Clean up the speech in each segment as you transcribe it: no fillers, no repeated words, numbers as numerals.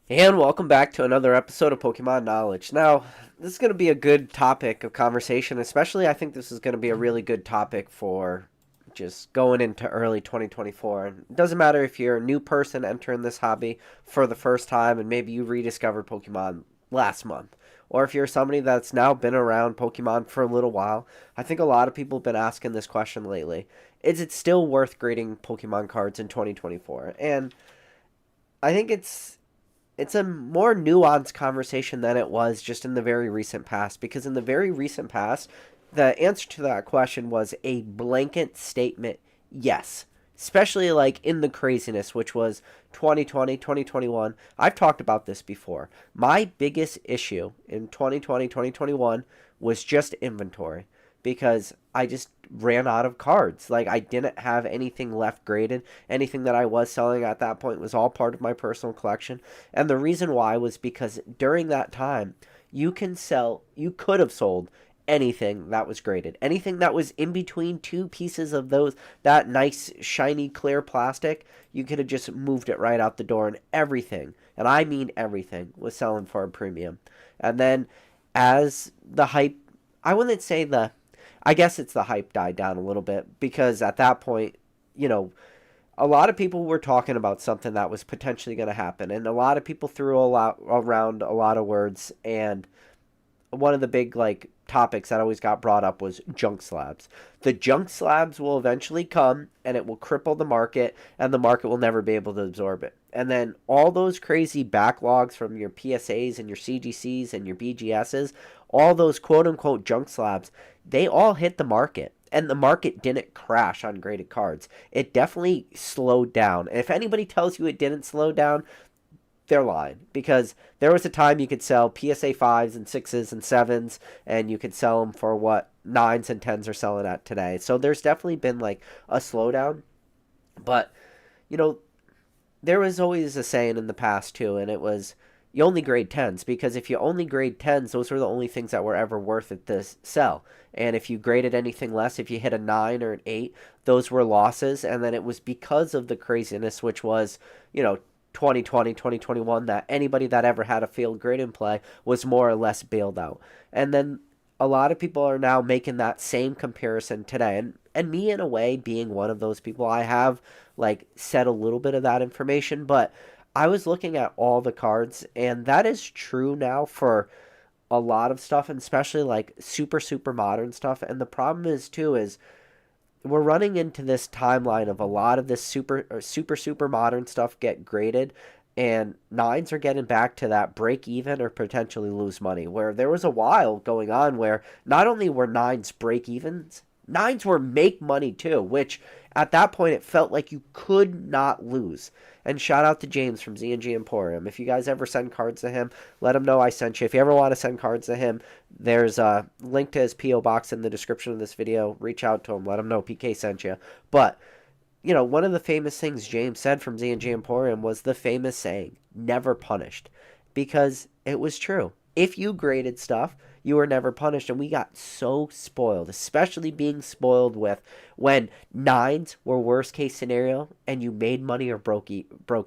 And welcome back to another episode of Pokemon Knowledge. Now, this is going to be a good topic of conversation, especially I think this is going to be a really good topic for just going into early 2024. And it doesn't matter if you're a new person entering this hobby for the first time and maybe you rediscovered Pokemon last month, or if you're somebody that's now been around Pokemon for a little while. I think a lot of people have been asking this question lately. Is it still worth grading Pokemon cards in 2024? And I think it's a more nuanced conversation than it was just in the very recent past, because in the very recent past the answer to that question was a blanket statement: yes, especially like in the craziness which was 2020, 2021. I've talked about this before. My biggest issue in 2020, 2021 was just inventory, because I just ran out of cards. Like, I didn't have anything left graded. Anything that I was selling at that point was all part of my personal collection. And the reason why was because during that time, you could have sold anything that was graded. Anything that was in between two pieces of that nice, shiny, clear plastic, you could have just moved it right out the door, and everything, and I mean everything, was selling for a premium. And then as the hype, I wouldn't say I guess it's the hype died down a little bit, because at that point, you know, a lot of people were talking about something that was potentially going to happen, and a lot of people threw a lot around a lot of words. And one of the big like topics that always got brought up was junk slabs. The junk slabs will eventually come, and it will cripple the market, and the market will never be able to absorb it. And then all those crazy backlogs from your PSAs and your CGCs and your BGSs, all those quote unquote junk slabs, they all hit the market. And the market didn't crash on graded cards. It definitely slowed down. And if anybody tells you it didn't slow down, they're lying, because there was a time you could sell PSA 5s and 6s and 7s, and you could sell them for what 9s and 10s are selling at today. So there's definitely been like a slowdown. But, you know, there was always a saying in the past too, and it was, you only grade 10s, because if you only grade 10s, those were the only things that were ever worth it to sell. And if you graded anything less, if you hit a 9 or an 8, those were losses. And then it was because of the craziness, which was, you know, 2020, 2021, that anybody that ever had a failed grade in play was more or less bailed out. And then a lot of people are now making that same comparison today. And me, in a way, being one of those people, I have like said a little bit of that information, but I was looking at all the cards, and that is true now for a lot of stuff, and especially like super modern stuff. And the problem is too is we're running into this timeline of a lot of this super modern stuff get graded, and nines are getting back to that break even or potentially lose money, where there was a while going on where not only were nines break evens, nines were make money too, which at that point it felt like you could not lose. And shout out to James from Z&G Emporium. If you guys ever send cards to him, let him know I sent you. If you ever want to send cards to him, there's a link to his P.O. box in the description of this video. Reach out to him. Let him know PK sent you. But, you know, one of the famous things James said from Z&G Emporium was the famous saying, never punished. Because it was true. If you graded stuff, you were never punished. And we got so spoiled, especially being spoiled with when nines were worst case scenario and you made money or broke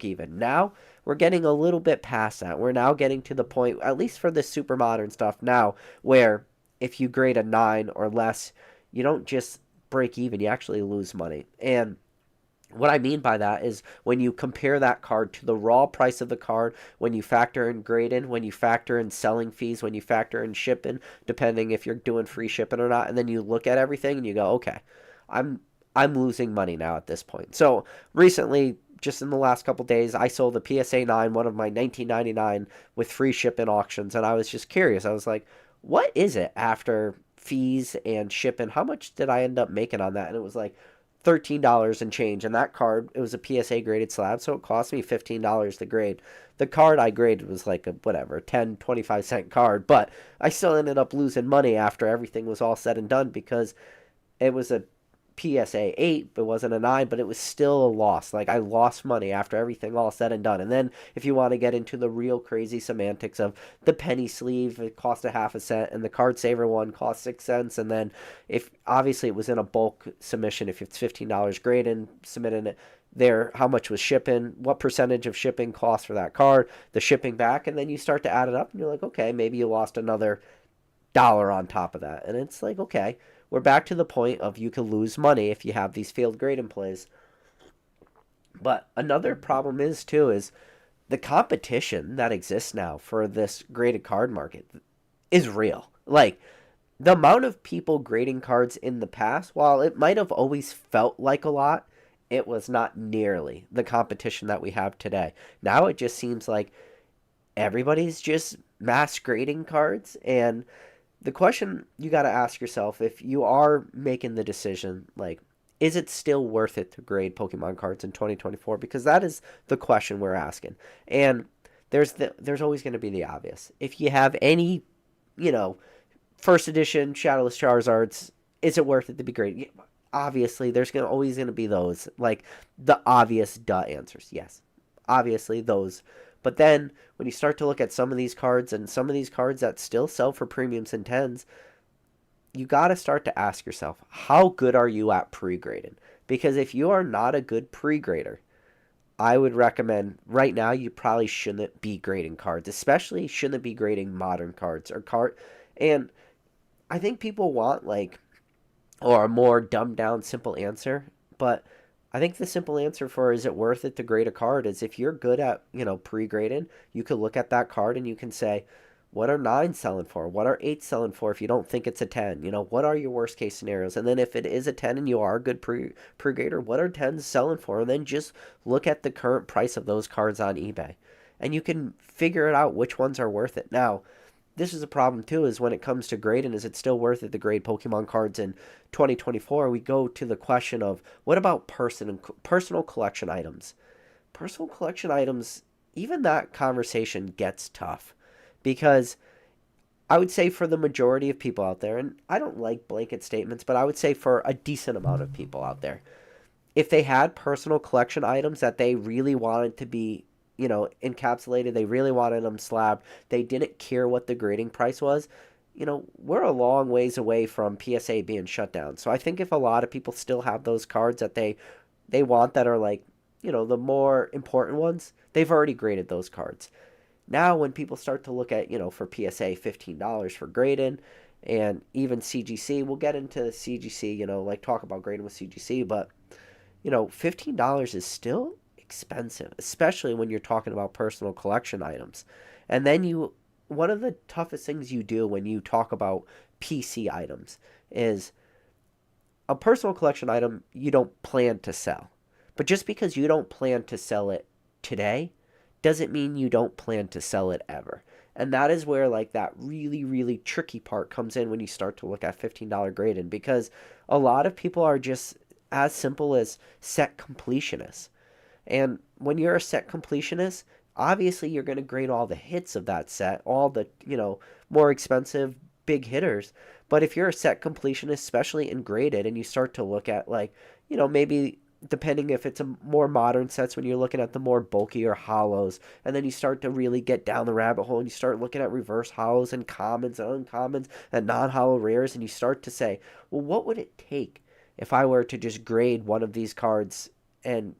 even. Now we're getting a little bit past that. We're now getting to the point, at least for this super modern stuff now, where if you grade a 9 or less, you don't just break even, you actually lose money. And what I mean by that is when you compare that card to the raw price of the card, when you factor in grading, when you factor in selling fees, when you factor in shipping, depending if you're doing free shipping or not, and then you look at everything and you go, okay, I'm I'm losing money now at this point. So recently, just in the last couple days, I sold a PSA 9, one of my 1999 with free shipping auctions, and I was just curious. I was like, what is it after fees and shipping? How much did I end up making on that? And it was like $13 and change. And that card, it was a PSA graded slab, so it cost me $15 to grade. The card I graded was like a whatever, 10, 25-cent card, but I still ended up losing money after everything was all said and done because it was a PSA 8, but it wasn't a 9, but it was still a loss. Like, I lost money after everything all said and done. And then if you want to get into the real crazy semantics of the penny sleeve, it cost a half a cent, and the card saver one cost 6 cents. And then if obviously it was in a bulk submission, if it's $15 graded, submitting it, how much was shipping, what percentage of shipping cost for that card, the shipping back, and then you start to add it up and you're like, okay, maybe you lost another dollar on top of that. And it's like, okay, we're back to the point of you can lose money if you have these failed grade in plays. But another problem is too is the competition that exists now for this graded card market is real. Like the amount of people grading cards in the past, while it might have always felt like a lot, it was not nearly the competition that we have today. Now it just seems like everybody's just mass grading cards. And the question you got to ask yourself, if you are making the decision, like, is it still worth it to grade Pokemon cards in 2024? Because that is the question we're asking. And there's always going to be the obvious. If you have any, you know, first edition Shadowless Charizards, is it worth it to be graded? Obviously, there's always going to be those, like the obvious duh answers. Yes, obviously those. But then when you start to look at some of these cards and some of these cards that still sell for premiums and tens, you got to start to ask yourself, how good are you at pre-grading? Because if you are not a good pre-grader, I would recommend right now you probably shouldn't be grading cards, especially shouldn't be grading modern cards or card. And I think people want like or a more dumbed down simple answer, but I think the simple answer for is it worth it to grade a card is if you're good at, pre-grading, you could look at that card and you can say, what are nines selling for? What are eights selling for if you don't think it's a 10? What are your worst case scenarios? And then if it is a 10 and you are a good pre-grader, what are tens selling for? And then just look at the current price of those cards on eBay. And you can figure it out which ones are worth it. Now, this is a problem too, is when it comes to grading, is it still worth it to grade Pokemon cards in 2024? We go to the question of what about personal collection items? Personal collection items, even that conversation gets tough because I would say for the majority of people out there, and I don't like blanket statements, but I would say for a decent amount of people out there, if they had personal collection items that they really wanted to be, encapsulated, they really wanted them slabbed, they didn't care what the grading price was, we're a long ways away from PSA being shut down. So I think if a lot of people still have those cards that they want that are like, the more important ones, they've already graded those cards. Now when people start to look at, for PSA, $15 for grading, and even CGC, we'll get into CGC, like talk about grading with CGC, but $15 is still expensive, especially when you're talking about personal collection items. And then one of the toughest things you do when you talk about PC items is a personal collection item you don't plan to sell. But just because you don't plan to sell it today doesn't mean you don't plan to sell it ever. And that is where like that really, really tricky part comes in when you start to look at $15 grading, because a lot of people are just as simple as set completionists. And when you're a set completionist, obviously you're going to grade all the hits of that set, all the, more expensive big hitters. But if you're a set completionist, especially in graded, and you start to look at like, maybe depending if it's a more modern sets, when you're looking at the more bulkier hollows, and then you start to really get down the rabbit hole and you start looking at reverse hollows and commons and uncommons and non-hollow rares, and you start to say, well, what would it take if I were to just grade one of these cards and,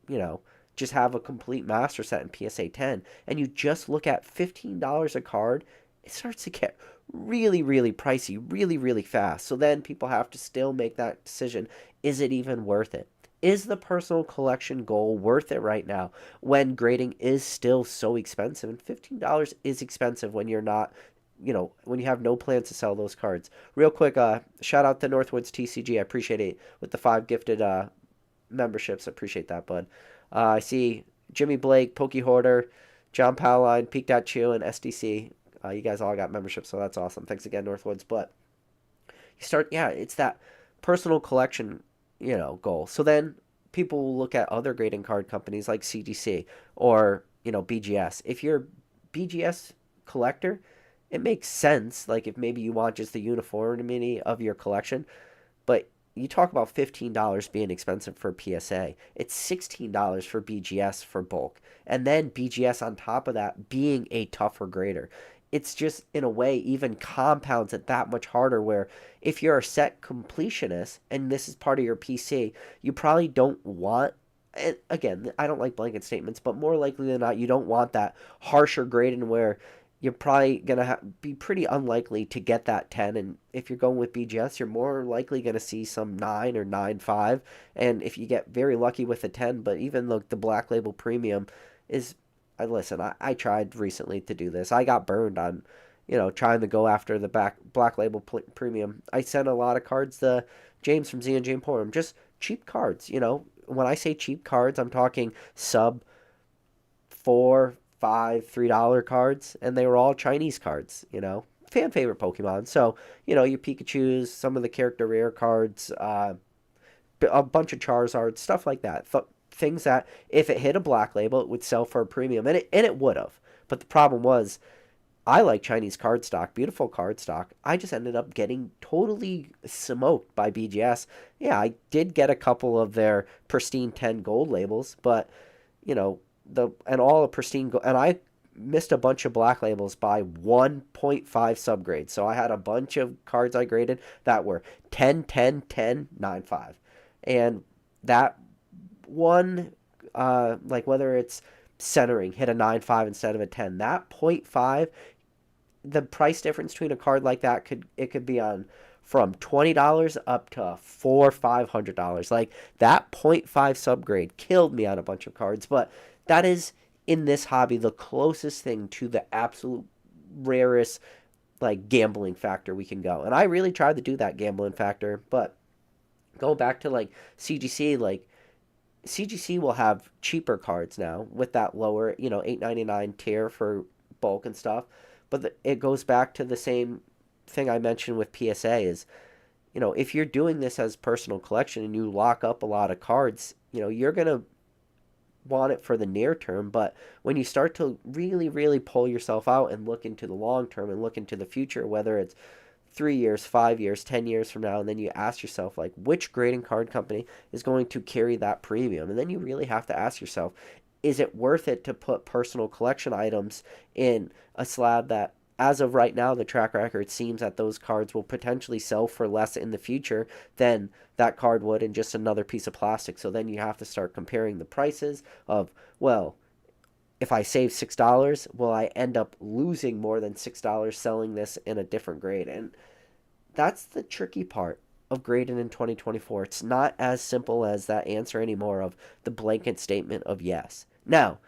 just have a complete master set in PSA 10, and you just look at $15 a card, it starts to get really, really pricey, really, really fast. So then people have to still make that decision. Is it even worth it? Is the personal collection goal worth it right now when grading is still so expensive? And $15 is expensive when you're not, when you have no plans to sell those cards. Real quick, shout out to Northwoods TCG. I appreciate it with the 5 gifted memberships. I appreciate that, bud. I see Jimmy Blake, Pokey Hoarder, John Powline, Peak.Chew, and SDC. You guys all got memberships, so that's awesome. Thanks again, Northwoods. But it's that personal collection, goal. So then people will look at other grading card companies like CGC or, BGS. If you're a BGS collector, it makes sense. Like if maybe you want just the uniformity of your collection, but you talk about $15 being expensive for PSA. It's $16 for BGS for bulk. And then BGS on top of that being a tougher grader. It's just, in a way, even compounds it that much harder, where if you're a set completionist and this is part of your PC, you probably don't want And again, I don't like blanket statements, but more likely than not, you don't want that harsher grading where you're probably going to be pretty unlikely to get that 10. And if you're going with BGS, you're more likely going to see some 9 or 9.5. And if you get very lucky with a 10, but even the Black Label Premium is, listen, I tried recently to do this. I got burned on, trying to go after the Black Label Premium. I sent a lot of cards to James from zandgemporium, just cheap cards, when I say cheap cards, I'm talking sub $4, $5, $3 cards, and they were all Chinese cards, fan favorite Pokemon. So, your Pikachu's, some of the character rare cards, a bunch of Charizards, stuff like that. Things that if it hit a black label, it would sell for a premium, and it would have. But the problem was, I like Chinese card stock, beautiful card stock. I just ended up getting totally smoked by BGS. Yeah, I did get a couple of their pristine 10 gold labels, but all the pristine gold, and I missed a bunch of black labels by 1.5 subgrades. So I had a bunch of cards I graded that were 10, 10, 10, 9, 5. And that one, like whether it's centering, hit a 9.5 instead of a 10, that 0.5, the price difference between a card like that could be on from $20 up to $400-$500. Like that 0.5 subgrade killed me on a bunch of cards, but that is in this hobby the closest thing to the absolute rarest like gambling factor we can go. And I really tried to do that gambling factor, but going back to like CGC, like CGC will have cheaper cards now with that lower, $8.99 tier for bulk and stuff. But it goes back to the same thing I mentioned with PSA is, if you're doing this as personal collection and you lock up a lot of cards, you're going to want it for the near term. But when you start to really, really pull yourself out and look into the long term and look into the future, whether it's 3 years, 5 years, 10 years from now, and then you ask yourself, like, which grading card company is going to carry that premium? And then you really have to ask yourself, is it worth it to put personal collection items in a slab that, as of right now, the track record seems that those cards will potentially sell for less in the future than that card would in just another piece of plastic? So then you have to start comparing the prices of, well, if I save $6, will I end up losing more than $6 selling this in a different grade? And that's the tricky part of grading in 2024. It's not as simple as that answer anymore of the blanket statement of yes. Now,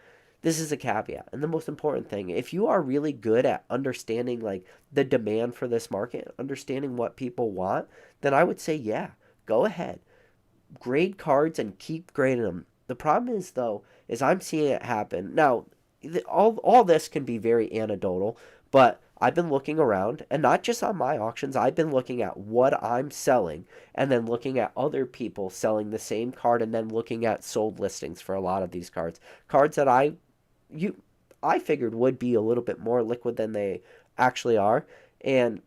this is a caveat. And the most important thing, if you are really good at understanding like the demand for this market, understanding what people want, then I would say, yeah, go ahead. Grade cards and keep grading them. The problem is, though, is I'm seeing it happen. Now, all this can be very anecdotal, but I've been looking around, and not just on my auctions, I've been looking at what I'm selling, and then looking at other people selling the same card, and then looking at sold listings for a lot of these cards. Cards that I figured would be a little bit more liquid than they actually are, and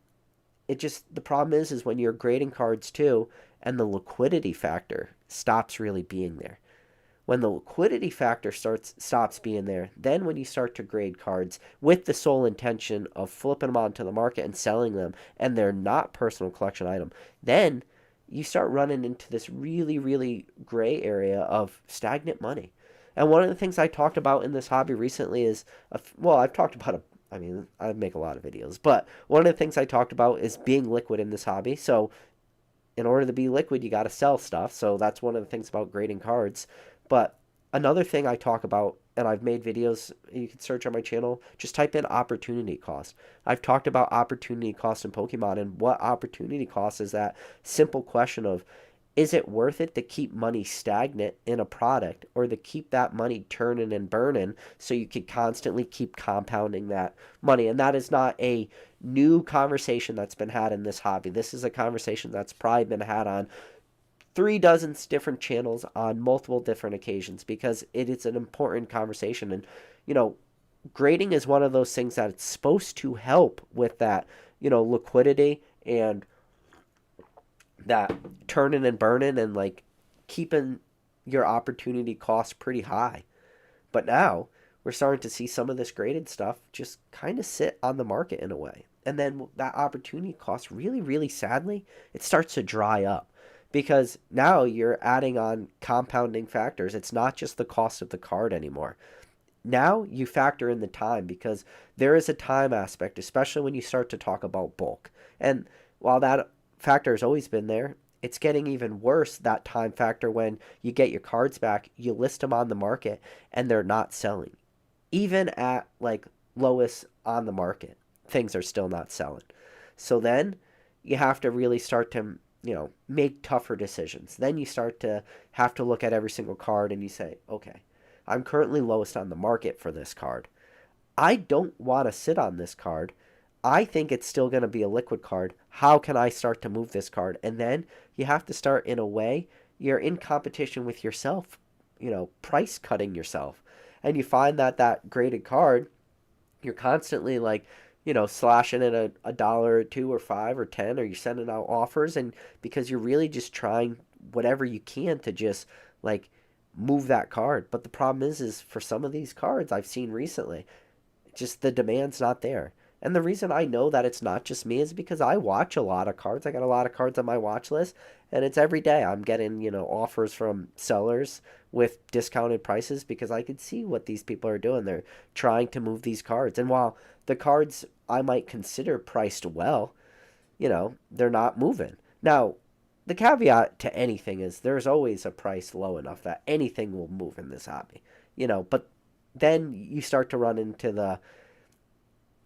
the problem is when you're grading cards too, and the liquidity factor stops really being there. When the liquidity factor stops being there, then when you start to grade cards with the sole intention of flipping them onto the market and selling them, and they're not personal collection item, then you start running into this really, really gray area of stagnant money. And one of the things I talked about in this hobby recently is, I've talked about I make a lot of videos, but one of the things I talked about is being liquid in this hobby. So in order to be liquid, you got to sell stuff. So that's one of the things about grading cards. But another thing I talk about, and I've made videos, you can search on my channel, just type in opportunity cost. I've talked about opportunity cost in Pokemon, and what opportunity cost is that simple question of, is it worth it to keep money stagnant in a product or to keep that money turning and burning so you can constantly keep compounding that money? And that is not a new conversation that's been had in this hobby. This is a conversation that's probably been had on 36 different channels on multiple different occasions because it is an important conversation. And, grading is one of those things that it's supposed to help with that, liquidity and that turning and burning and like keeping your opportunity cost pretty high. But now we're starting to see some of this graded stuff just kind of sit on the market in a way. And then that opportunity cost really, really sadly, it starts to dry up because now you're adding on compounding factors. It's not just the cost of the card anymore. Now you factor in the time, because there is a time aspect, especially when you start to talk about bulk. And while that factor has always been there, it's getting even worse, that time factor, when you get your cards back, you list them on the market, and they're not selling. Even at like lowest on the market, things are still not selling. So then you have to really start to, make tougher decisions. Then you start to have to look at every single card and you say, okay, I'm currently lowest on the market for this card. I don't want to sit on this card. I think it's still going to be a liquid card. How can I start to move this card? And then you have to start, in a way, you're in competition with yourself, price cutting yourself. And you find that that graded card, you're constantly like, slashing it a dollar or two or five or 10, or you're sending out offers. And because you're really just trying whatever you can to just like move that card. But the problem is for some of these cards I've seen recently, just the demand's not there. And the reason I know that it's not just me is because I watch a lot of cards. I got a lot of cards on my watch list, and it's every day I'm getting, offers from sellers with discounted prices, because I could see what these people are doing. They're trying to move these cards. And while the cards I might consider priced well, they're not moving. Now, the caveat to anything is there's always a price low enough that anything will move in this hobby, but then you start to run into the,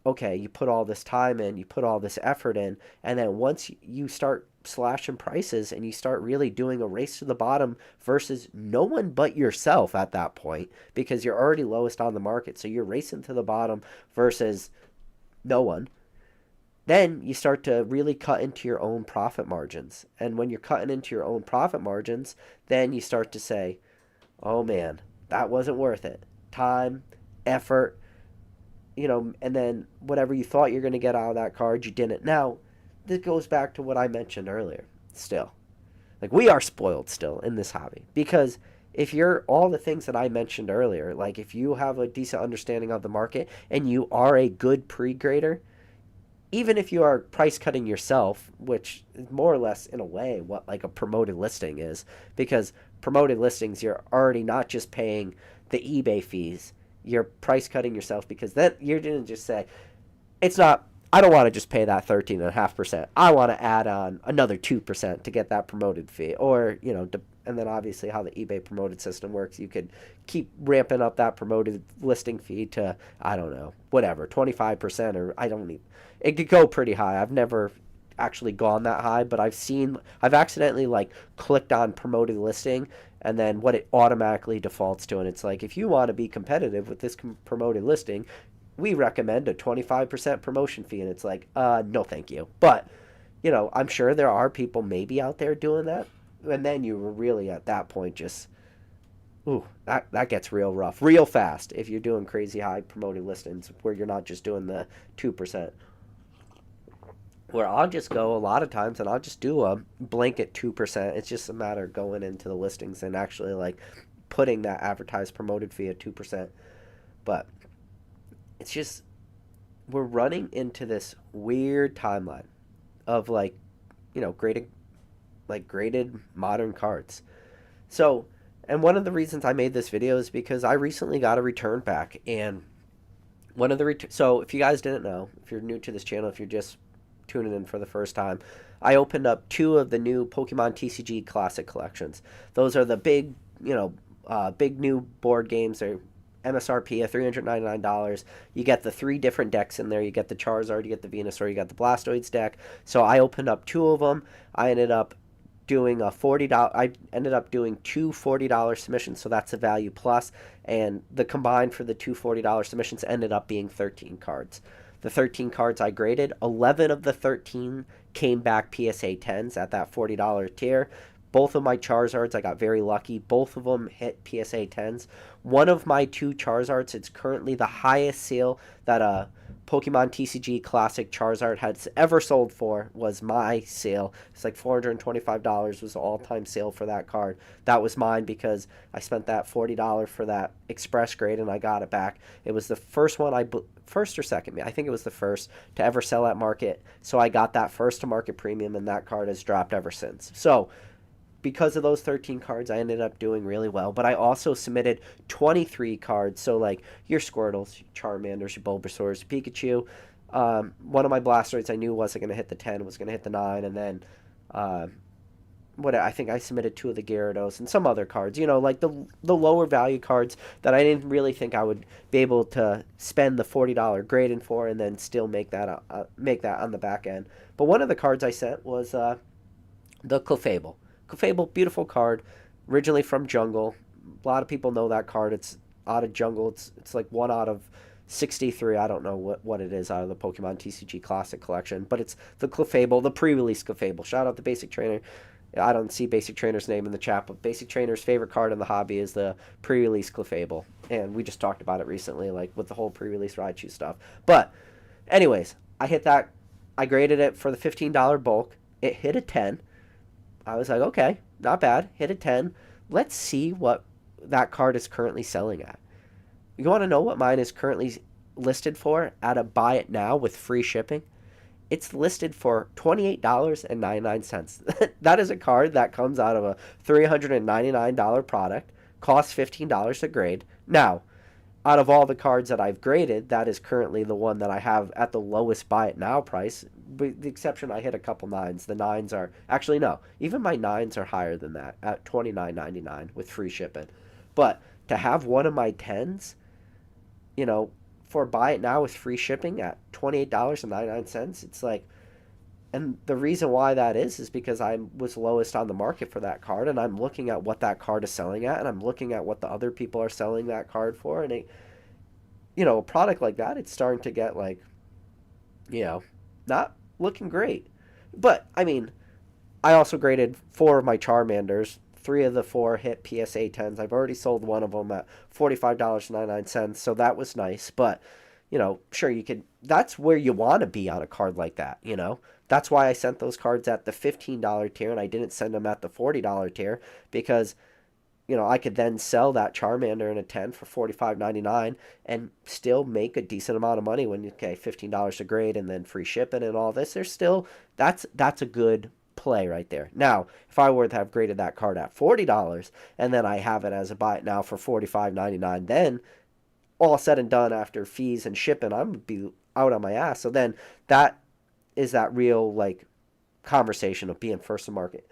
okay, you put all this time in, you put all this effort in, and then once you start slashing prices and you start really doing a race to the bottom versus no one but yourself at that point, because you're already lowest on the market, so you're racing to the bottom versus no one, then you start to really cut into your own profit margins. And when you're cutting into your own profit margins, then you start to say, oh man, that wasn't worth it. Time, effort, and then whatever you thought you're going to get out of that card, you didn't. Now, this goes back to what I mentioned earlier. Still, like, we are spoiled still in this hobby, because if you're all the things that I mentioned earlier, like if you have a decent understanding of the market and you are a good pre-grader, even if you are price cutting yourself, which is more or less in a way what like a promoted listing is, because promoted listings, you're already not just paying the eBay fees, you're price cutting yourself, because then you're going to just say, I don't want to just pay that 13.5%. I want to add on another 2% to get that promoted fee. Or, and then obviously how the eBay promoted system works, you could keep ramping up that promoted listing fee to, I don't know, whatever, 25%, or it could go pretty high. I've never actually gone that high, but I've accidentally like clicked on promoted listing, and then what it automatically defaults to, and it's like, if you want to be competitive with this promoted listing, we recommend a 25% promotion fee. And it's like, no thank you. But I'm sure there are people maybe out there doing that, and then you were really at that point just, ooh, that gets real rough real fast if you're doing crazy high promoted listings where you're not just doing the 2%. Where I'll just go a lot of times and I'll just do a blanket 2%. It's just a matter of going into the listings and actually like putting that advertised promoted fee at 2%. But it's just, we're running into this weird timeline of like, graded modern cards. So, and one of the reasons I made this video is because I recently got a return back, and one of the so if you guys didn't know, if you're new to this channel, if you're just tuning in for the first time, I opened up 2 of the new Pokemon TCG Classic collections. Those are the big, big new board games. They're MSRP of $399. You get the 3 different decks in there. You get the Charizard, you get the Venusaur, you got the Blastoise deck. So I opened up 2 of them. I ended up doing a $40. I ended up doing 2 $40 submissions, so that's a value plus. And the combined for the 2 $40 submissions ended up being 13 cards. The 13 cards I graded, 11 of the 13 came back PSA 10s at that $40 tier. Both of my Charizards, I got very lucky. Both of them hit PSA 10s. One of my 2 Charizards, it's currently the highest sale that a Pokemon TCG Classic Charizard has ever sold for, was my sale. It's like $425 was the all-time sale for that card. That was mine because I spent that $40 for that express grade and I got it back. It was the first one, first or second, I think it was the first to ever sell at market. So I got that first to market premium, and that card has dropped ever since. So because of those 13 cards, I ended up doing really well. But I also submitted 23 cards. So, like, your Squirtles, your Charmanders, your Bulbasaurs, Pikachu. One of my Blastoids I knew wasn't going to hit the 10, was going to hit the 9. And then, uh, what I think I submitted 2 of the Gyarados and some other cards. You know, like the lower value cards that I didn't really think I would be able to spend the $40 grading for and then still make that on the back end. But one of the cards I sent was the Clefable. Clefable, beautiful card, originally from Jungle. A lot of people know that card. It's out of Jungle. It's like 1 out of 63. I don't know what it is out of the Pokemon TCG Classic collection, but it's the Clefable, the pre-release Clefable. Shout out to Basic Trainer. I don't see Basic Trainer's name in the chat, but Basic Trainer's favorite card in the hobby is the pre-release Clefable, and we just talked about it recently, like with the whole pre-release Raichu stuff. But anyways, I hit that. I graded it for the $15 bulk. It hit a 10. I was like, okay, not bad. Hit a 10. Let's see what that card is currently selling at. You want to know what mine is currently listed for at a buy it now with free shipping? It's listed for $28.99. That is a card that comes out of a $399 product, costs $15 to grade. Now, out of all the cards that I've graded, that is currently the one that I have at the lowest buy it now price. With the exception, I hit a couple 9s. The 9s are actually no, even my 9s are higher than that at $29.99 with free shipping. But to have one of my 10s, you know, for buy it now with free shipping at $28.99, it's like, and the reason why that is because I was lowest on the market for that card, and I'm looking at what that card is selling at, and I'm looking at what the other people are selling that card for, and it, you know, a product like that, it's starting to get like, you know, not looking great. But I mean, I also graded 4 of my Charmanders. 3 of the 4 hit PSA 10s. I've already sold one of them at $45.99, so that was nice. But, you know, sure, you could. That's where you want to be on a card like that, you know? That's why I sent those cards at the $15 tier and I didn't send them at the $40 tier because, you know, I could then sell that Charmander in a 10 for $45.99 and still make a decent amount of money when you pay $15 to grade and then free shipping and all this. There's still, that's a good play right there. Now, if I were to have graded that card at $40 and then I have it as a buy it now for $45.99, then all said and done after fees and shipping, I'm going to be out on my ass. So then that is that real like conversation of being first to market.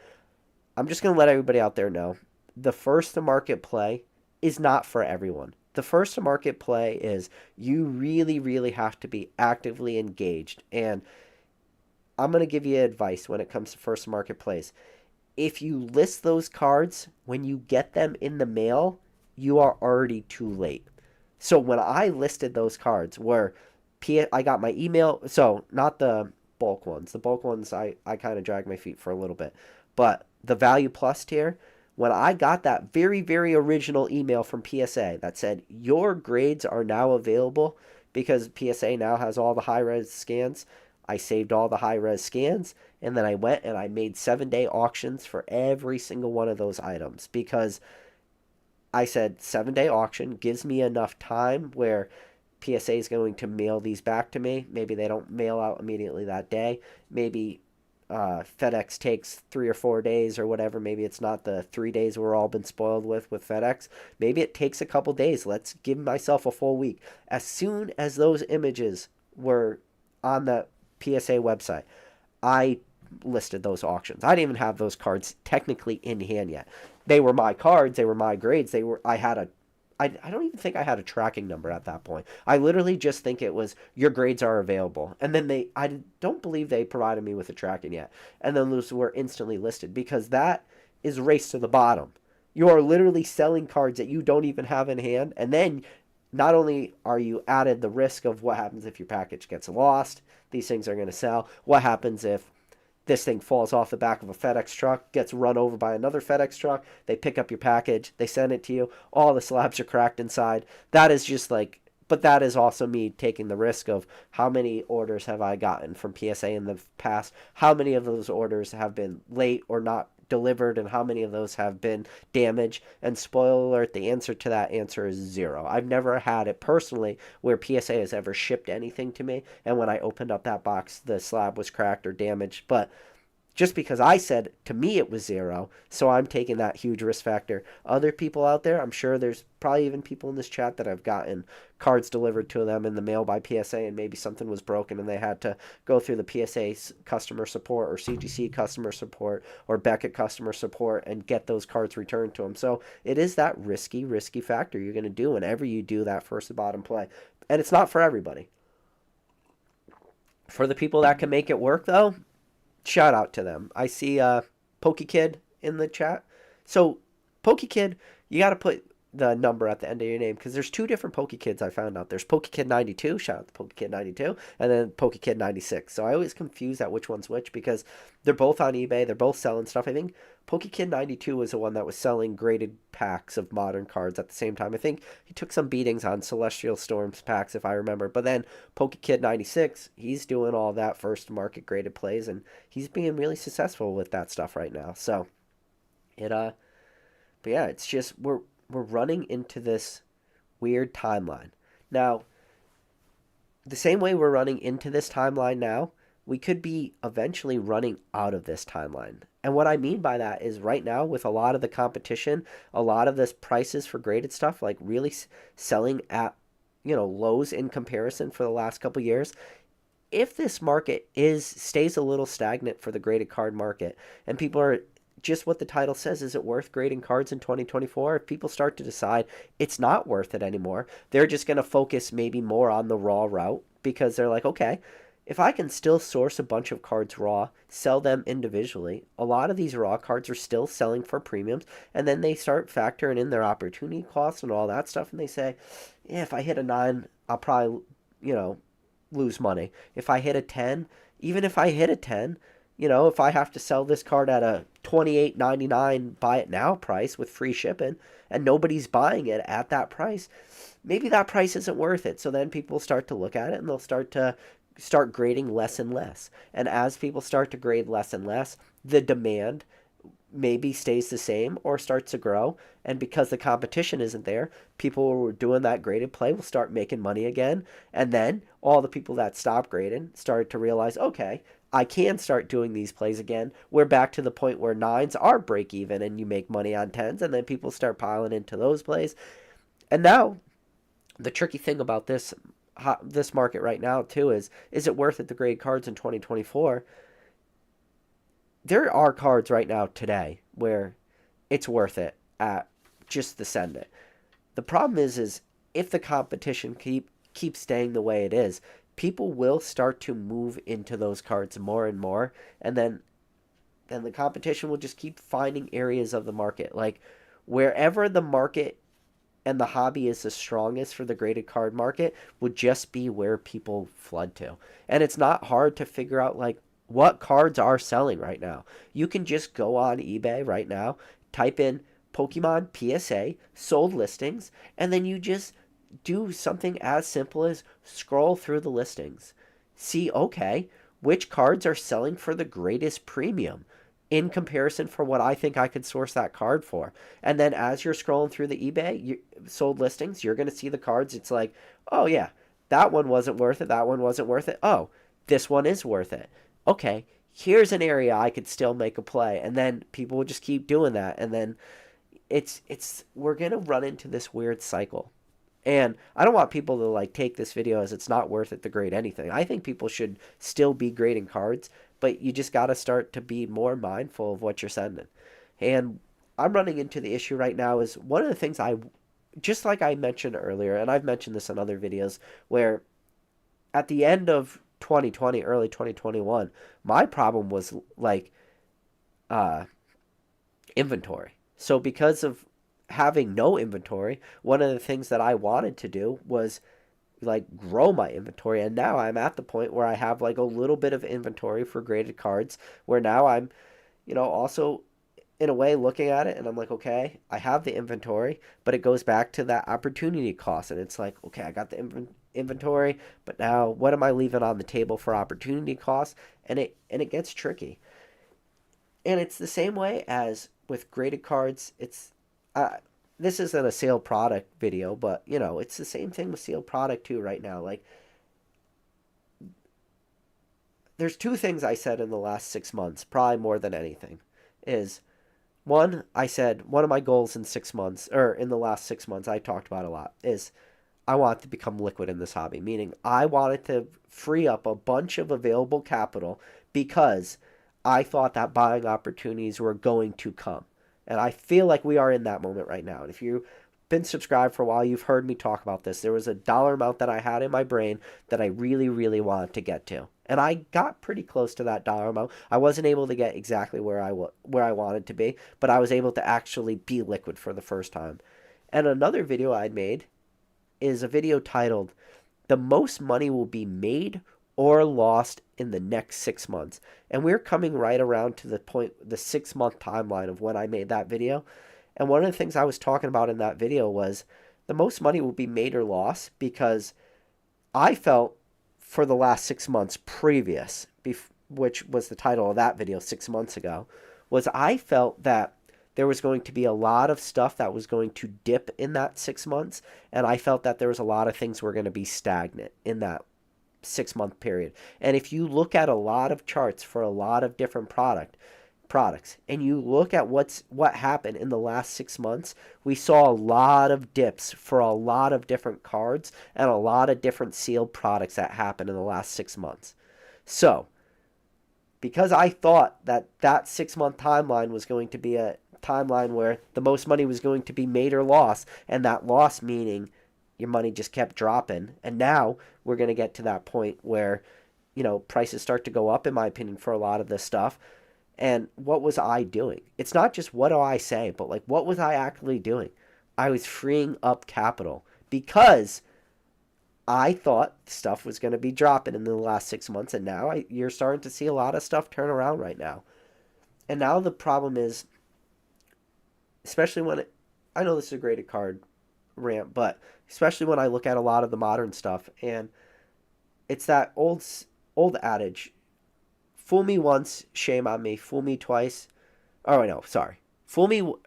I'm just going to let everybody out there know the first to market play is not for everyone. The first to market play is you really, really have to be actively engaged. And I'm going to give you advice when it comes to first to market plays. If you list those cards when you get them in the mail, you are already too late. So when I listed those cards where I got my email, so not the bulk ones. The bulk ones, I kind of dragged my feet for a little bit. But the Value Plus tier, when I got that very, very original email from PSA that said, your grades are now available because PSA now has all the high-res scans, I saved all the high-res scans, and then I went and I made 7-day auctions for every single one of those items because I said 7-day auction gives me enough time where PSA is going to mail these back to me. Maybe they don't mail out immediately that day. Maybe FedEx takes 3 or 4 days or whatever. Maybe it's not the 3 days we're all been spoiled with FedEx. Maybe it takes a couple days. Let's give myself a full week. As soon as those images were on the PSA website, I listed those auctions. I didn't even have those cards technically in hand yet. They were my cards. They were my grades. I don't even think I had a tracking number at that point. I literally just think it was your grades are available. And then I don't believe they provided me with a tracking yet. And then those were instantly listed because that is race to the bottom. You are literally selling cards that you don't even have in hand. And then not only are you added the risk of what happens if your package gets lost, these things are going to sell. What happens if this thing falls off the back of a FedEx truck, gets run over by another FedEx truck, they pick up your package, they send it to you, all the slabs are cracked inside. That is just like, but that is also me taking the risk of how many orders have I gotten from PSA in the past, how many of those orders have been late or not delivered, and how many of those have been damaged. And spoiler alert, the answer to that answer is 0. I've never had it personally where PSA has ever shipped anything to me and when I opened up that box the slab was cracked or damaged. But just because I said to me it was 0, so I'm taking that huge risk factor. Other people out there, I'm sure there's probably even people in this chat that have gotten cards delivered to them in the mail by PSA, and maybe something was broken and they had to go through the PSA customer support or CGC customer support or Beckett customer support and get those cards returned to them. So it is that risky factor you're going to do whenever you do that first to bottom play. And it's not for everybody. For the people that can make it work, though, shout out to them. I see PokeKid in the chat. So PokeKid, you got to put the number at the end of your name because there's 2 different PokeKids I found out. There's PokeKid92, shout out to PokeKid92, and then PokeKid96. So I always confuse that which one's which because they're both on eBay. They're both selling stuff. I think PokeKid92 was the one that was selling graded packs of modern cards at the same time. I think he took some beatings on Celestial Storms packs, if I remember. But then PokeKid96, he's doing all that first market graded plays, and he's being really successful with that stuff right now. So but yeah, it's just we're running into this weird timeline. Now, the same way we're running into this timeline now, we could be eventually running out of this timeline. And what I mean by that is right now, with a lot of the competition, a lot of this prices for graded stuff, like really selling at, lows in comparison for the last couple years, if this market stays a little stagnant for the graded card market and people are just what the title says, is it worth grading cards in 2024? If people start to decide it's not worth it anymore, they're just going to focus maybe more on the raw route because they're like, okay, if I can still source a bunch of cards raw, sell them individually, a lot of these raw cards are still selling for premiums, and then they start factoring in their opportunity costs and all that stuff, and they say, yeah, if I hit a 9, I'll probably, lose money. If I hit a 10, even if I hit a 10, if I have to sell this card at a $28.99 buy it now price with free shipping and nobody's buying it at that price, maybe that price isn't worth it. So then people start to look at it and they'll start grading less and less. And as people start to grade less and less, the demand maybe stays the same or starts to grow. And because the competition isn't there, people who are doing that graded play will start making money again. And then all the people that stop grading start to realize, okay, I can start doing these plays again. We're back to the point where 9s are break even and you make money on 10s, and then people start piling into those plays. And now the tricky thing about this market right now too is it worth it to grade cards in 2024? There are cards right now today where it's worth it at just to send it. The problem is if the competition keeps staying the way it is, people will start to move into those cards more and more, and then the competition will just keep finding areas of the market. Like wherever the market and the hobby is the strongest for the graded card market would just be where people flood to. And it's not hard to figure out like what cards are selling right now. You can just go on eBay right now, type in Pokemon PSA sold listings, and then you just do something as simple as scroll through the listings. See, okay, which cards are selling for the greatest premium in comparison for what I think I could source that card for. And then as you're scrolling through the eBay sold listings, you're going to see the cards. It's like, oh yeah, that one wasn't worth it. That one wasn't worth it. Oh, this one is worth it. Okay, here's an area I could still make a play. And then people will just keep doing that. And then we're going to run into this weird cycle. And I don't want people to like take this video as it's not worth it to grade anything. I think people should still be grading cards, but you just got to start to be more mindful of what you're sending. And I'm running into the issue right now is one of the things just like I mentioned earlier, and I've mentioned this in other videos, where at the end of 2020, early 2021, my problem was like inventory. So because of having no inventory, one of the things that I wanted to do was like grow my inventory, and now I'm at the point where I have like a little bit of inventory for graded cards, where now I'm also in a way looking at it and I'm like, okay, I have the inventory, but it goes back to that opportunity cost, and it's like, okay, I got the inventory, but now what am I leaving on the table for opportunity costs? And it gets tricky. And it's the same way as with graded cards. It's this isn't a sale product video, but it's the same thing with sale product too right now. Like there's two things I said in the last 6 months, probably more than anything, is one, I said one of my goals in 6 months, or in the last 6 months, I talked about a lot, is I want to become liquid in this hobby, meaning I wanted to free up a bunch of available capital because I thought that buying opportunities were going to come. And I feel like we are in that moment right now. And if you've been subscribed for a while, you've heard me talk about this. There was a dollar amount that I had in my brain that I really, really wanted to get to. And I got pretty close to that dollar amount. I wasn't able to get exactly where I wanted to be, but I was able to actually be liquid for the first time. And another video I'd made is a video titled "The Most Money Will Be Made or Lost in the Next 6 months." And we're coming right around to the point, the 6 month timeline of when I made that video. And one of the things I was talking about in that video was the most money will be made or lost, because I felt for the last 6 months previous, which was the title of that video 6 months ago, was I felt that there was going to be a lot of stuff that was going to dip in that 6 months, and I felt that there was a lot of things were going to be stagnant in that 6 month period. And if you look at a lot of charts for a lot of different products, and you look at what happened in the last 6 months, we saw a lot of dips for a lot of different cards and a lot of different sealed products that happened in the last 6 months. So, because I thought that that 6 month timeline was going to be a timeline where the most money was going to be made or lost, and that loss meaning your money just kept dropping, and now we're going to get to that point where, prices start to go up, in my opinion, for a lot of this stuff. And what was I doing? It's not just what do I say, but like, what was I actually doing? I was freeing up capital because I thought stuff was going to be dropping in the last 6 months, and now you're starting to see a lot of stuff turn around right now. And now the problem is, especially I know this is a graded card rant, but especially when I look at a lot of the modern stuff, and it's that old adage, fool me once, shame on me, fool me twice. Oh, no, sorry.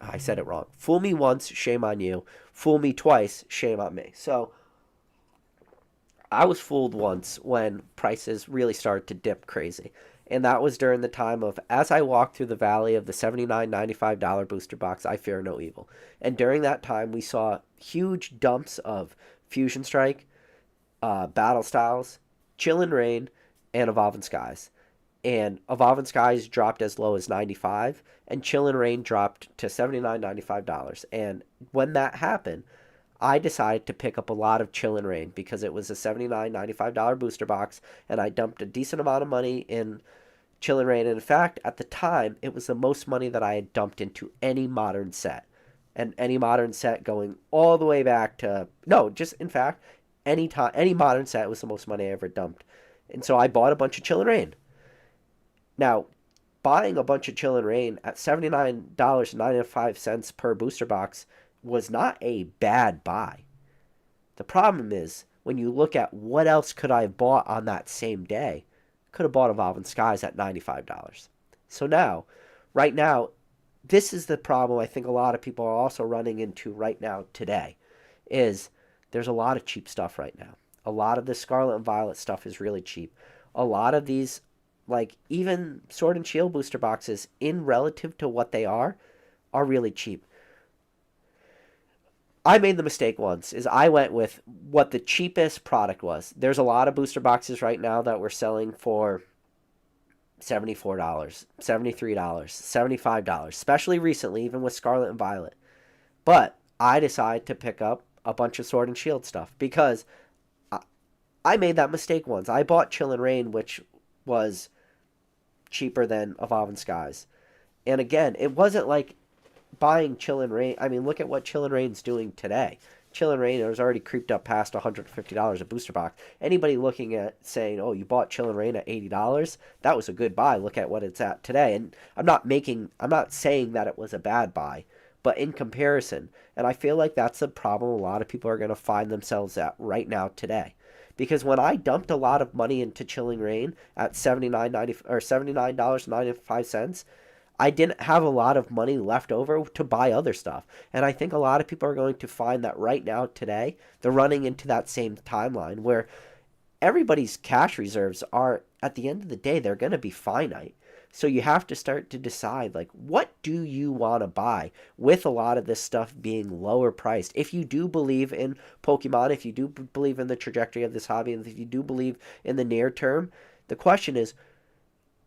I said it wrong. Fool me once, shame on you. Fool me twice, shame on me. So, I was fooled once when prices really started to dip crazy. And that was during the time of, as I walked through the valley of the $79.95 booster box, I fear no evil. And during that time, we saw huge dumps of Fusion Strike, Battle Styles, Chillin' Rain, and Evolving Skies. And Evolving Skies dropped as low as 95, and Chillin' Rain dropped to $79.95. And when that happened, I decided to pick up a lot of Chillin' Rain because it was a $79.95 booster box, and I dumped a decent amount of money in Chillin' Rain. And in fact, at the time, it was the most money that I had dumped into any modern set. And any modern set going all the way back to, no, just in fact, any modern set was the most money I ever dumped. And so I bought a bunch of Chillin' Rain. Now, buying a bunch of Chillin' Rain at $79.95 per booster box was not a bad buy. The problem is, when you look at what else could I have bought on that same day, could have bought Evolving Skies at $95. So now, right now, this is the problem I think a lot of people are also running into right now today, is there's a lot of cheap stuff right now. A lot of the Scarlet and Violet stuff is really cheap. A lot of these, like even Sword and Shield booster boxes, in relative to what they are really cheap. I made the mistake once, is I went with what the cheapest product was. There's a lot of booster boxes right now that we're selling for $74, $73, $75, especially recently, even with Scarlet and Violet. But I decided to pick up a bunch of Sword and Shield stuff because I made that mistake once. I bought Chillin' Rain, which was cheaper than Evolving Skies. And again, it wasn't like buying Chillin' Rain. I mean, look at what Chillin' Rain's doing today. Chillin' Rain has already creeped up past $150 a booster box. Anybody looking at saying, oh, you bought Chillin' Rain at $80, that was a good buy. Look at what it's at today. And I'm not saying that it was a bad buy, but in comparison. And I feel like that's the problem a lot of people are going to find themselves at right now today. Because when I dumped a lot of money into Chillin' Rain at $79.95, I didn't have a lot of money left over to buy other stuff. And I think a lot of people are going to find that right now today, they're running into that same timeline where everybody's cash reserves are at the end of the day, they're going to be finite. So you have to start to decide, like, what do you want to buy with a lot of this stuff being lower priced? If you do believe in Pokemon, if you do believe in the trajectory of this hobby, and if you do believe in the near term, the question is,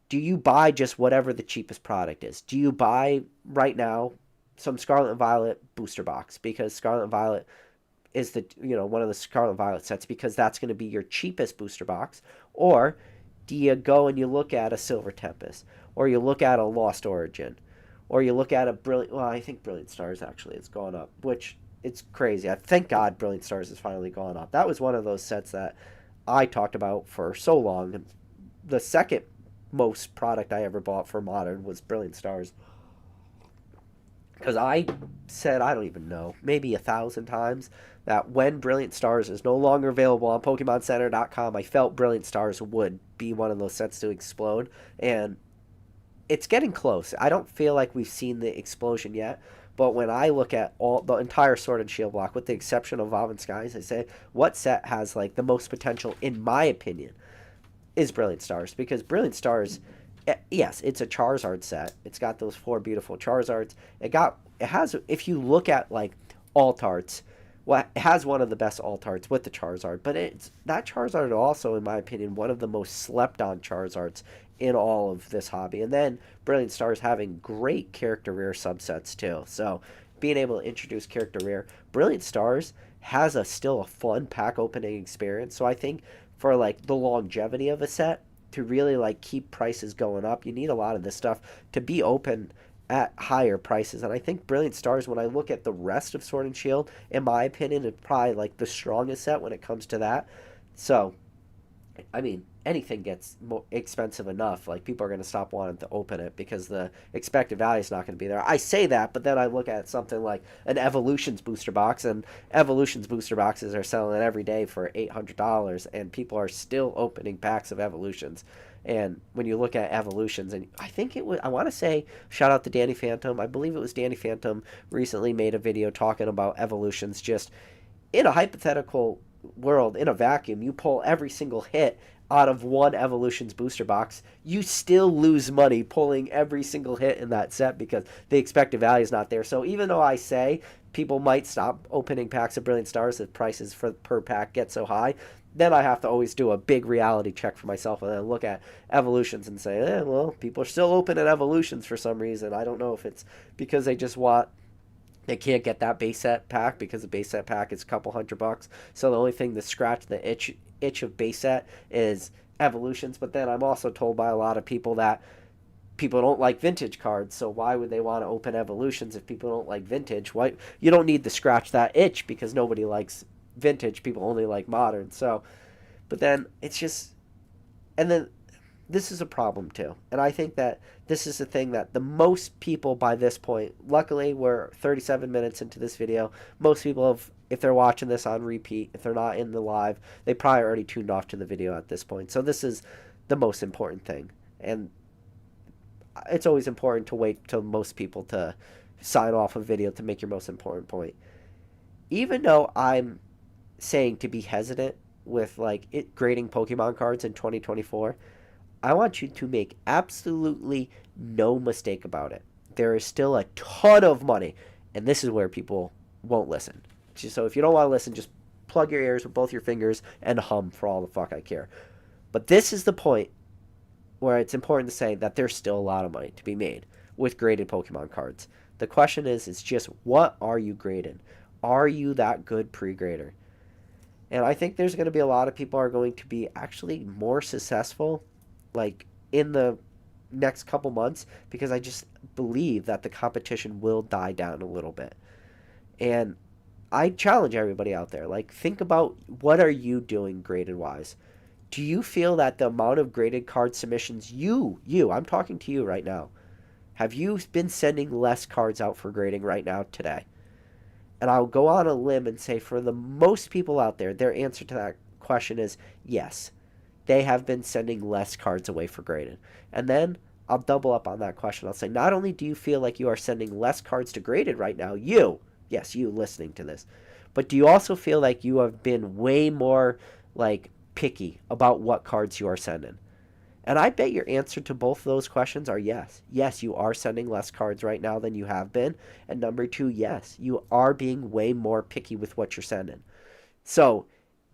do you buy just whatever the cheapest product is? Do you buy right now some Scarlet and Violet booster box because Scarlet and Violet is the one of the Scarlet and Violet sets because that's going to be your cheapest booster box? Or do you go and you look at a Silver Tempest, or you look at a Lost Origin, or you look at a Brilliant? Well, I think Brilliant Stars actually has gone up, which it's crazy. I thank God Brilliant Stars has finally gone up. That was one of those sets that I talked about for so long. And the second most product I ever bought for Modern was Brilliant Stars. Because I said, I don't even know, maybe 1,000 times that when Brilliant Stars is no longer available on PokemonCenter.com, I felt Brilliant Stars would be one of those sets to explode. And it's getting close. I don't feel like we've seen the explosion yet. But when I look at all the entire Sword and Shield block, with the exception of Evolving Skies, I say, what set has like the most potential, in my opinion, is Brilliant Stars. Because Brilliant Stars, yes, it's a Charizard set. It's got those 4 beautiful Charizards. It has, if you look at like alt arts, well, it has one of the best alt arts with the Charizard. But that Charizard also, in my opinion, one of the most slept on Charizards in all of this hobby. And then Brilliant Stars having great character rare subsets too. So being able to introduce character rare, Brilliant Stars has still a fun pack opening experience. So I think for like the longevity of a set, to really like keep prices going up, you need a lot of this stuff to be open at higher prices. And I think Brilliant Stars, when I look at the rest of Sword and Shield, in my opinion, is probably like the strongest set when it comes to that. So I mean, anything gets more expensive enough, like people are going to stop wanting to open it because the expected value is not going to be there. I say that, but then I look at something like an Evolutions booster box, and Evolutions booster boxes are selling every day for $800, and people are still opening packs of Evolutions. And when you look at Evolutions, and I think it was, I want to say, shout out to Danny Phantom. I believe it was Danny Phantom recently made a video talking about Evolutions. Just in a hypothetical world, in a vacuum, you pull every single hit out of one Evolutions booster box, you still lose money pulling every single hit in that set because the expected value is not there. So even though I say people might stop opening packs of Brilliant Stars if prices per pack get so high, then I have to always do a big reality check for myself and then look at Evolutions and say, well, people are still opening Evolutions for some reason. I don't know if it's because they can't get that base set pack because the base set pack is a couple $100. So the only thing to scratch the itch of base set is Evolutions. But then I'm also told by a lot of people that people don't like vintage cards. So why would they want to open Evolutions if people don't like vintage? Why? You don't need to scratch that itch because nobody likes vintage. People only like modern. So, but then it's just, and then this is a problem too. And I think that this is the thing that the most people by this point, luckily we're 37 minutes into this video, most people have, if they're watching this on repeat, if they're not in the live, they probably already tuned off to the video at this point. So this is the most important thing. And it's always important to wait till most people to sign off a video to make your most important point. Even though I'm saying to be hesitant with like grading Pokemon cards in 2024, I want you to make absolutely no mistake about it. There is still a ton of money, and this is where people won't listen. So if you don't want to listen, just plug your ears with both your fingers and hum for all the fuck I care. But this is the point where it's important to say that there's still a lot of money to be made with graded Pokemon cards. The question is, it's just, what are you grading? Are you that good pre-grader? And I think there's going to be a lot of people are going to be actually more successful like in the next couple months because I just believe that the competition will die down a little bit. And I challenge everybody out there, like, think about what are you doing graded wise. Do you feel that the amount of graded card submissions I'm talking to you right now, have you been sending less cards out for grading right now today? And I'll go on a limb and say for the most people out there, their answer to that question is yes. They have been sending less cards away for graded. And then I'll double up on that question. I'll say, not only do you feel like you are sending less cards to graded right now, you listening to this, but do you also feel like you have been way more like picky about what cards you are sending? And I bet your answer to both of those questions are yes. Yes, you are sending less cards right now than you have been. And number two, yes, you are being way more picky with what you're sending. So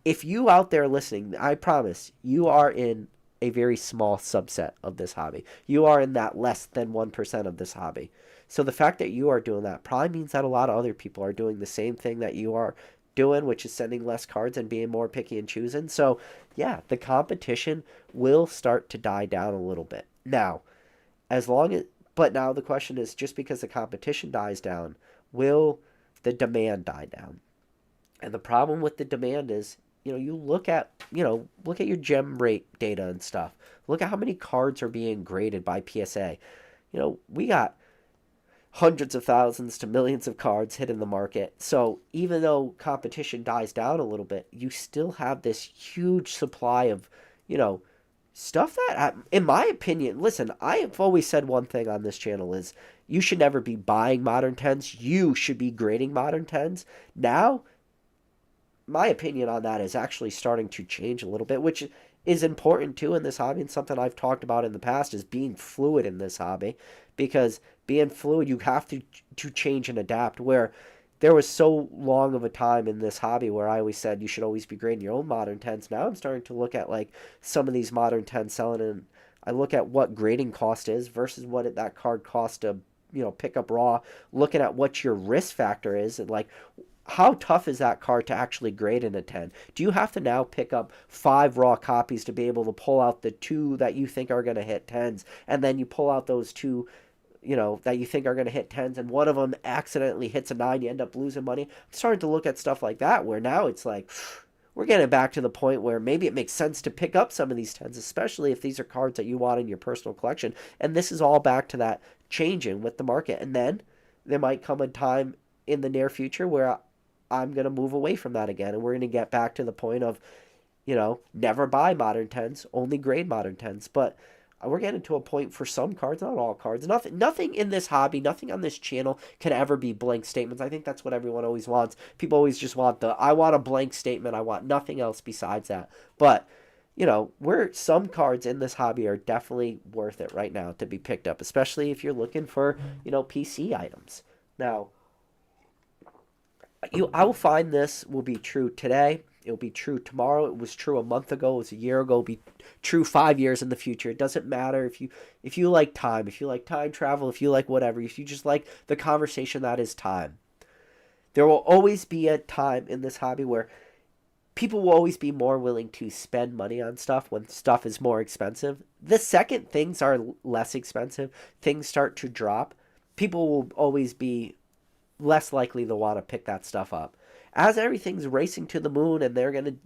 if you out there listening, I promise you are in a very small subset of this hobby. You are in that less than 1% of this hobby. So the fact that you are doing that probably means that a lot of other people are doing the same thing that you are doing, which is sending less cards and being more picky and choosing. So yeah, the competition will start to die down a little bit. Now, as long as, but now the question is, just because the competition dies down, will the demand die down? And the problem with the demand is, you look at your gem rate data and stuff. Look at how many cards are being graded by PSA. We got hundreds of thousands to millions of cards hitting the market. So even though competition dies down a little bit, you still have this huge supply of, stuff that, in my opinion, listen, I have always said one thing on this channel is you should never be buying modern 10s. You should be grading modern 10s. Now, my opinion on that is actually starting to change a little bit, which is important too in this hobby, and something I've talked about in the past is being fluid in this hobby, because being fluid, you have to change and adapt. Where there was so long of a time in this hobby where I always said you should always be grading your own modern 10s. Now I'm starting to look at like some of these modern 10s selling, and I look at what grading cost is versus what that card cost to pick up raw, looking at what your risk factor is, and like how tough is that card to actually grade in a 10? Do you have to now pick up 5 raw copies to be able to pull out the 2 that you think are going to hit 10s, and then you pull out those 2 that you think are going to hit 10s, and one of them accidentally hits a 9, you end up losing money? I'm starting to look at stuff like that, where now it's like, we're getting back to the point where maybe it makes sense to pick up some of these 10s, especially if these are cards that you want in your personal collection. And this is all back to that changing with the market. And then there might come a time in the near future where I'm going to move away from that again, and we're going to get back to the point of, never buy modern 10s, only grade modern 10s. But we're getting to a point for some cards, not all cards. Nothing in this hobby, nothing on this channel can ever be blank statements. I think that's what everyone always wants. People always just want I want a blank statement. I want nothing else besides that. But, some cards in this hobby are definitely worth it right now to be picked up, especially if you're looking for, PC items. Now, I will find this will be true today. It will be true tomorrow. It was true a month ago. It was a year ago. It'll be true 5 years in the future. It doesn't matter if you like time, if you like time travel, if you like whatever, if you just like the conversation that is time. There will always be a time in this hobby where people will always be more willing to spend money on stuff when stuff is more expensive. The second things are less expensive, things start to drop, people will always be less likely to want to pick that stuff up. As everything's racing to the moon, and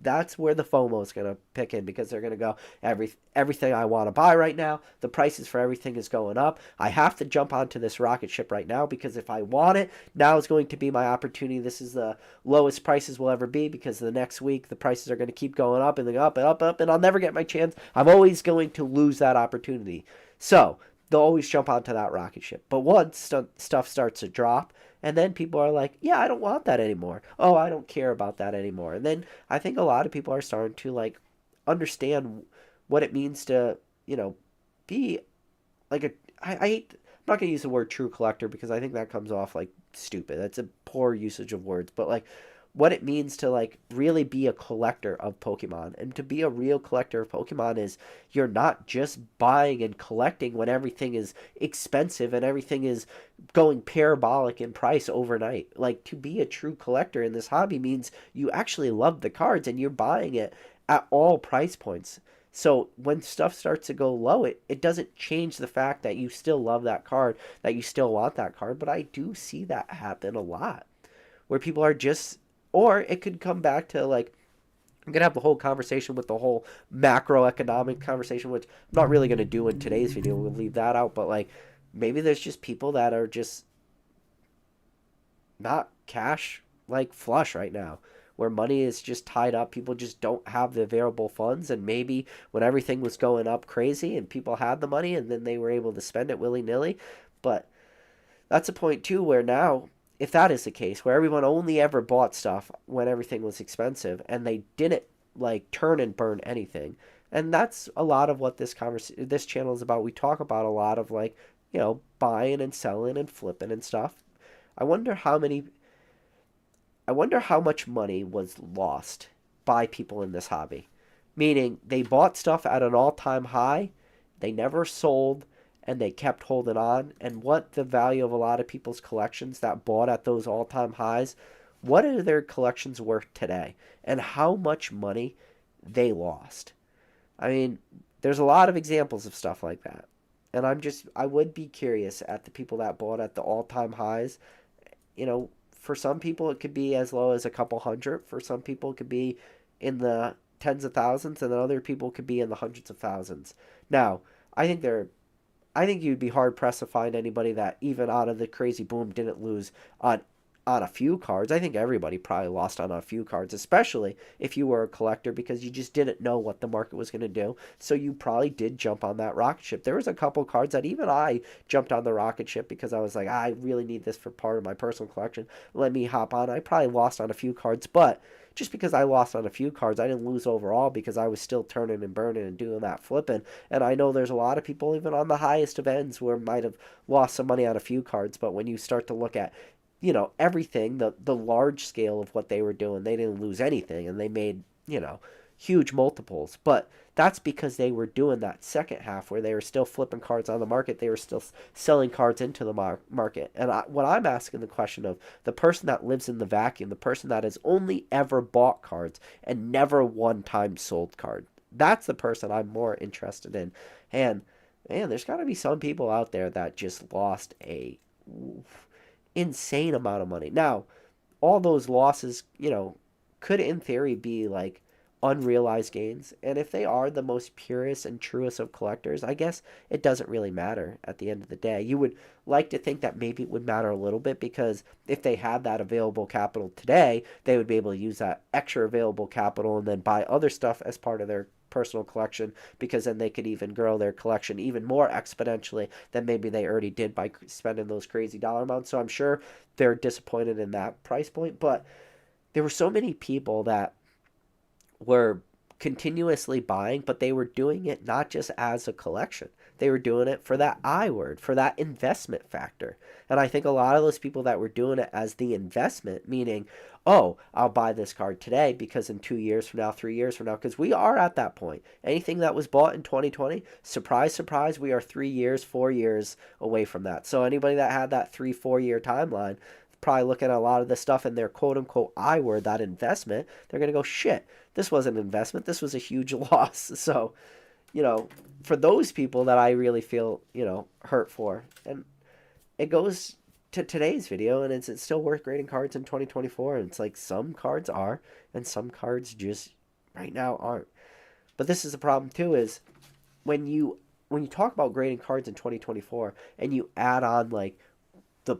that's where the FOMO is gonna pick in, because they're gonna go, everything I want to buy right now, the prices for everything is going up. I have to jump onto this rocket ship right now, because if I want it, now is going to be my opportunity. This is the lowest prices will ever be, because the next week the prices are going to keep going up and up and up, and I'll never get my chance. I'm always going to lose that opportunity. So they'll always jump onto that rocket ship. But once stuff starts to drop, and then people are like, yeah, I don't want that anymore. Oh, I don't care about that anymore. And then I think a lot of people are starting to like understand what it means to, be like I'm not going to use the word true collector, because I think that comes off like stupid. That's a poor usage of words. But like what it means to like really be a collector of Pokemon. And to be a real collector of Pokemon is you're not just buying and collecting when everything is expensive and everything is going parabolic in price overnight. Like, to be a true collector in this hobby means you actually love the cards and you're buying it at all price points. So when stuff starts to go low, it doesn't change the fact that you still love that card, that you still want that card. But I do see that happen a lot, where people are just, or it could come back to like, I'm going to have the whole conversation with the whole macroeconomic conversation, which I'm not really going to do in today's video. We'll leave that out. But like, maybe there's just people that are just not cash like flush right now, where money is just tied up. People just don't have the available funds. And maybe when everything was going up crazy and people had the money, and then they were able to spend it willy-nilly. But that's a point too, where now, if that is the case, where everyone only ever bought stuff when everything was expensive and they didn't like turn and burn anything, And that's a lot of what this channel is about. We talk about a lot of like, buying and selling and flipping and stuff. I wonder how many I wonder how much money was lost by people in this hobby. Meaning they bought stuff at an all-time high, they never sold, and they kept holding on. And what the value of a lot of people's collections that bought at those all-time highs, what are their collections worth today? And how much money they lost. I mean, there's a lot of examples of stuff like that. And I would be curious at the people that bought at the all-time highs. For some people it could be as low as a couple hundred. For some people it could be in the tens of thousands, and then other people could be in the hundreds of thousands. Now, I think I think you'd be hard pressed to find anybody that even out of the crazy boom didn't lose on a few cards. I think everybody probably lost on a few cards, especially if you were a collector, because you just didn't know what the market was going to do. So you probably did jump on that rocket ship. There was a couple cards that even I jumped on the rocket ship because I was like, I really need this for part of my personal collection. Let me hop on. I probably lost on a few cards, but just because I lost on a few cards, I didn't lose overall because I was still turning and burning and doing that flipping. And I know there's a lot of people, even on the highest of ends, who might have lost some money on a few cards. But when you start to look at everything, the large scale of what they were doing, they didn't lose anything, and they made, huge multiples. But that's because they were doing that second half where they were still flipping cards on the market. They were still selling cards into the market. And what I'm asking the question of the person that lives in the vacuum, the person that has only ever bought cards and never one time sold card, that's the person I'm more interested in. And man, there's got to be some people out there that just lost a insane amount of money. Now, all those losses, could in theory be like unrealized gains. And if they are the most purest and truest of collectors, I guess it doesn't really matter at the end of the day. You would like to think that maybe it would matter a little bit, because if they had that available capital today, they would be able to use that extra available capital and then buy other stuff as part of their personal collection, because then they could even grow their collection even more exponentially than maybe they already did by spending those crazy dollar amounts. So I'm sure they're disappointed in that price point. But there were so many people that were continuously buying, but they were doing it not just as a collection. They were doing it for that I word, for that investment factor. And I think a lot of those people that were doing it as the investment, meaning, oh, I'll buy this card today because in 2 years from now, 3 years from now, because we are at that point. Anything that was bought in 2020, surprise, surprise, we are 3 years, 4 years away from that. So anybody that had that 3-4 year timeline, probably looking at a lot of this stuff in their quote unquote I word, that investment, they're going to go, shit, this wasn't an investment. This was a huge loss. So, for those people that I really feel, hurt for. And it goes to today's video, and it's still worth grading cards in 2024. And it's like some cards are, and some cards just right now aren't. But this is the problem too, is when you talk about grading cards in 2024 and you add on like the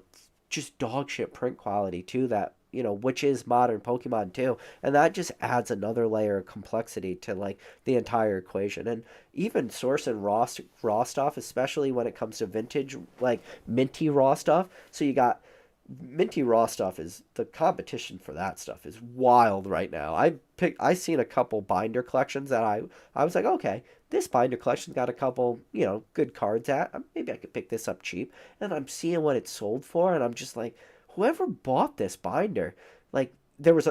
just dog shit print quality to that, which is modern Pokemon too. And that just adds another layer of complexity to like the entire equation. And even sourcing raw stuff, especially when it comes to vintage, like minty raw stuff. So you got minty raw stuff, is the competition for that stuff is wild right now. I seen a couple binder collections that I was like, okay, this binder collection's got a couple, good cards at. Maybe I could pick this up cheap. And I'm seeing what it's sold for, and I'm just like, whoever bought this binder, like there was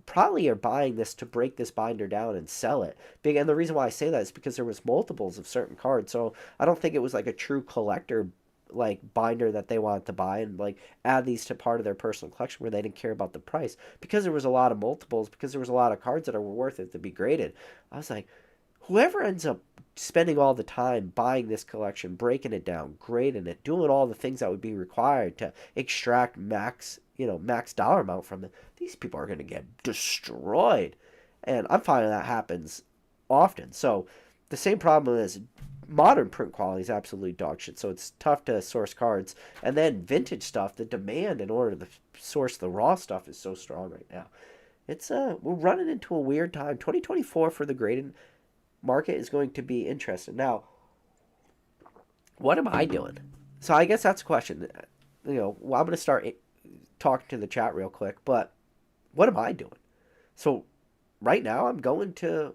probably are buying this to break this binder down and sell it. And the reason why I say that is because there was multiples of certain cards. So I don't think it was like a true collector like binder that they wanted to buy and like add these to part of their personal collection where they didn't care about the price, because there was a lot of multiples, because there was a lot of cards that are worth it to be graded. I was like, whoever ends up spending all the time buying this collection, breaking it down, grading it, doing all the things that would be required to extract max dollar amount from it, these people are going to get destroyed. And I'm finding that happens often. So the same problem is modern print quality is absolutely dog shit. So it's tough to source cards. And then vintage stuff, the demand in order to source the raw stuff is so strong right now. It's we're running into a weird time. 2024 for the graded market is going to be interesting. Now, what am I doing? So I guess that's a question. Well, I'm going to start talking to the chat real quick, but what am I doing? So right now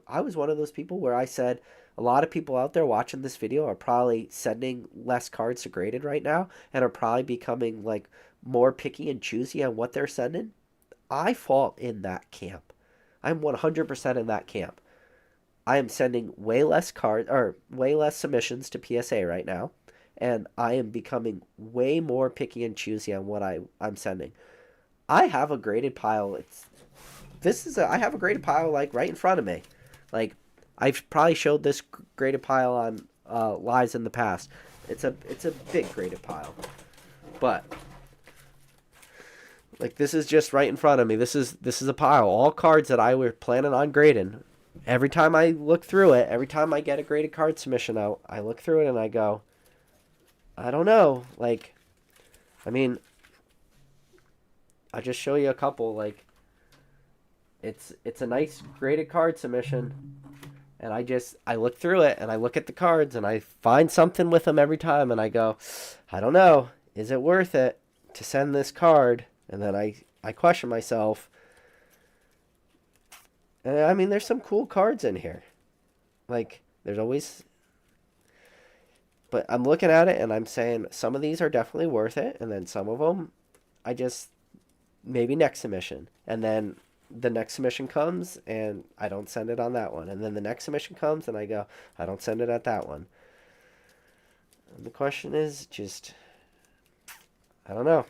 I was one of those people where I said a lot of people out there watching this video are probably sending less cards to graded right now and are probably becoming like more picky and choosy on what they're sending. I fall in that camp. I'm 100% in that camp. I am sending way less cards or way less submissions to PSA right now, and I am becoming way more picky and choosy on what I'm sending. I have a graded pile. I have a graded pile like right in front of me. Like I've probably showed this graded pile on lives in the past. It's a big graded pile, but like this is just right in front of me. This is a pile, all cards that I were planning on grading. Every time I look through it, every time I get a graded card submission out, I look through it and I go, I don't know. Like, I mean, I'll just show you a couple. Like, it's a nice graded card submission, and I look through it and I look at the cards and I find something with them every time, and I go, I don't know, is it worth it to send this card? And then I question myself. And I mean, there's some cool cards in here. Like, there's always... But I'm looking at it and I'm saying some of these are definitely worth it. And then some of them, I just... Maybe next submission. And then the next submission comes and I don't send it on that one. And then the next submission comes and I go, I don't send it at that one. And the question is just... I don't know.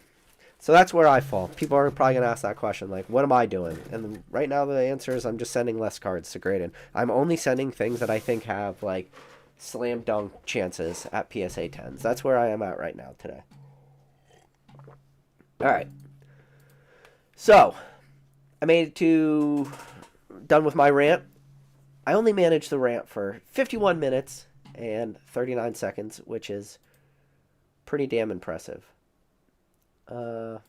So that's where I fall. People are probably going to ask that question, like, what am I doing? And right now the answer is I'm just sending less cards to graded. I'm only sending things that I think have, like, slam dunk chances at PSA 10s. That's where I am at right now today. All right. So, I made it to... done with my rant. I only managed the rant for 51 minutes and 39 seconds, which is pretty damn impressive. Let's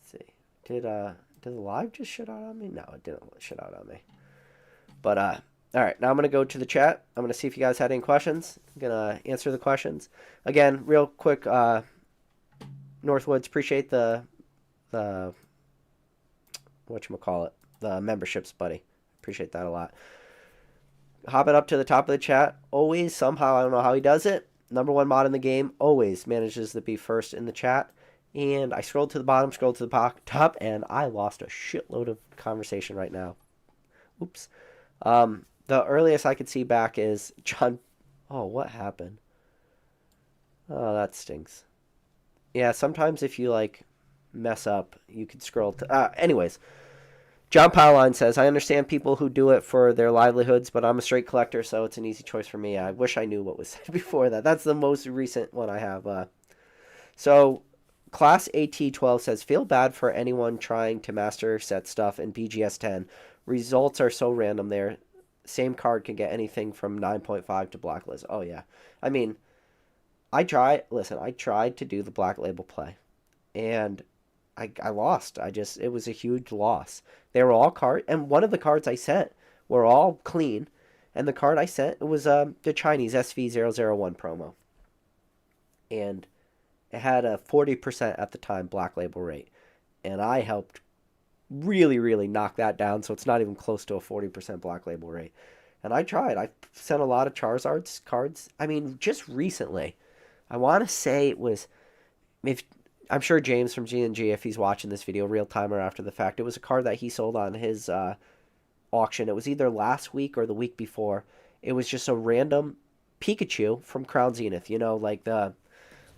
see. Did the live just shut out on me? No, it didn't shut out on me. But all right, now I'm gonna go to the chat. I'm gonna see if you guys had any questions. I'm gonna answer the questions. Again, real quick, Northwoods, appreciate the whatchamacallit, the memberships, buddy. Appreciate that a lot. Hopping up to the top of the chat. Always, somehow, I don't know how he does it. #1 mod in the game, always manages to be first in the chat. And I scrolled to the bottom, scrolled to the top, and I lost a shitload of conversation right now. Oops. The earliest I could see back is John... Oh, what happened? Oh, that stinks. Yeah, sometimes if you, like, mess up, you could scroll to... anyways. John Powline says, I understand people who do it for their livelihoods, but I'm a straight collector, so it's an easy choice for me. I wish I knew what was said before that. That's the most recent one I have. So, Class AT12 says, feel bad for anyone trying to master set stuff in BGS 10. Results are so random there. Same card can get anything from 9.5 to blacklist. Oh, yeah. I mean, I tried to do the black label play, and I lost. It was a huge loss. They were all cards, and one of the cards I sent were all clean, and the card I sent, it was the Chinese SV001 promo. And it had a 40% at the time black label rate, and I helped really, really knock that down, so it's not even close to a 40% black label rate. And I tried. I sent a lot of Charizard's cards. I mean, just recently. I want to say it was... I'm sure James from Z&G, if he's watching this video real time or after the fact, it was a card that he sold on his auction. It was either last week or the week before. It was just a random Pikachu from Crown Zenith. You know, like the...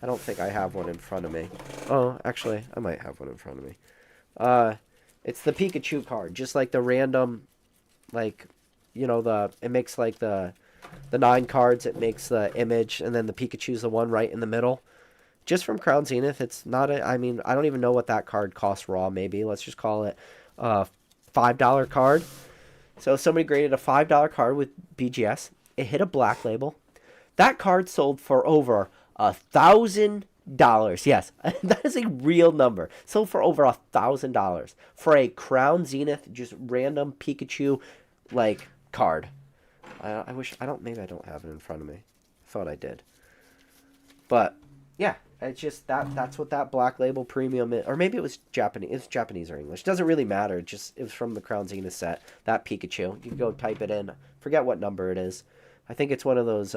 I don't think I have one in front of me. Oh, actually, I might have one in front of me. It's the Pikachu card. Just like the random, like, you know, it makes like the 9 cards. It makes the image, and then the Pikachu's the one right in the middle. Just from Crown Zenith, it's not I mean, I don't even know what that card costs raw, maybe. Let's just call it a $5 card. So somebody graded a $5 card with BGS. It hit a black label. That card sold for over $1,000. Yes, that is a real number. Sold for over $1,000 for a Crown Zenith, just random Pikachu, like, card. I wish, maybe I don't have it in front of me. I thought I did. But Yeah, it's just that's what that Black Label Premium is. Or maybe it was Japanese. It's Japanese or English. Doesn't really matter. It was from the Crown Zenith set. That Pikachu. You can go type it in. Forget what number it is. I think it's one of those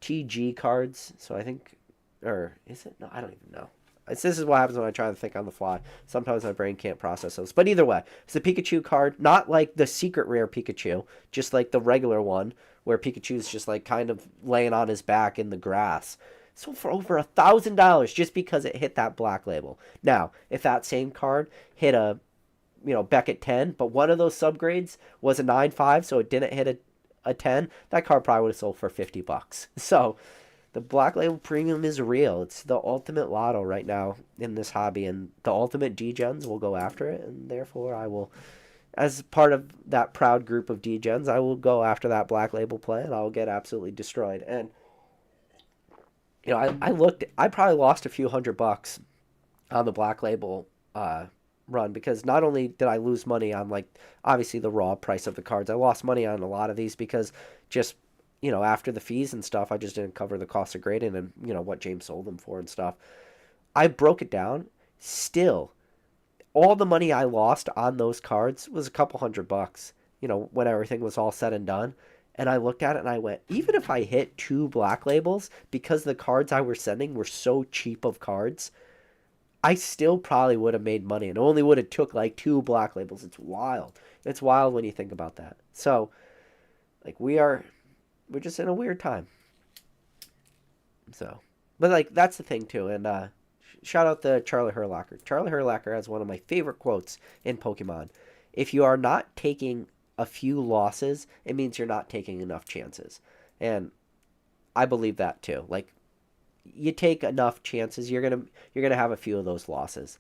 TG cards. So I think, or is it? No, I don't even know. This is what happens when I try to think on the fly. Sometimes my brain can't process those. But either way, it's the Pikachu card, not like the secret rare Pikachu, just like the regular one, where Pikachu's just like kind of laying on his back in the grass. Sold for over $1,000 just because it hit that Black Label. Now, if that same card hit a, Beckett 10, but one of those subgrades was a 9.5, so it didn't hit a 10, that card probably would have sold for $50. So the Black Label Premium is real. It's the ultimate lotto right now in this hobby, and the ultimate D-Gens will go after it, and therefore I will, as part of that proud group of D-Gens, I will go after that Black Label play, and I will get absolutely destroyed. And I probably lost a few $100 on the Black Label run, because not only did I lose money on, like, obviously the raw price of the cards, I lost money on a lot of these because just, after the fees and stuff, I just didn't cover the cost of grading and, what James sold them for and stuff. I broke it down. Still, all the money I lost on those cards was a couple $100, when everything was all said and done. And I looked at it and I went, even if I hit 2 Black Labels, because the cards I were sending were so cheap of cards, I still probably would have made money and only would have took like 2 Black Labels. It's wild. It's wild when you think about that. So, like, we're just in a weird time. So, but like, that's the thing too. And shout out to Charlie Herlacher. Charlie Herlacher has one of my favorite quotes in Pokemon. If you are not taking a few losses, it means you're not taking enough chances. And I believe that too. Like, you take enough chances, you're gonna have a few of those losses.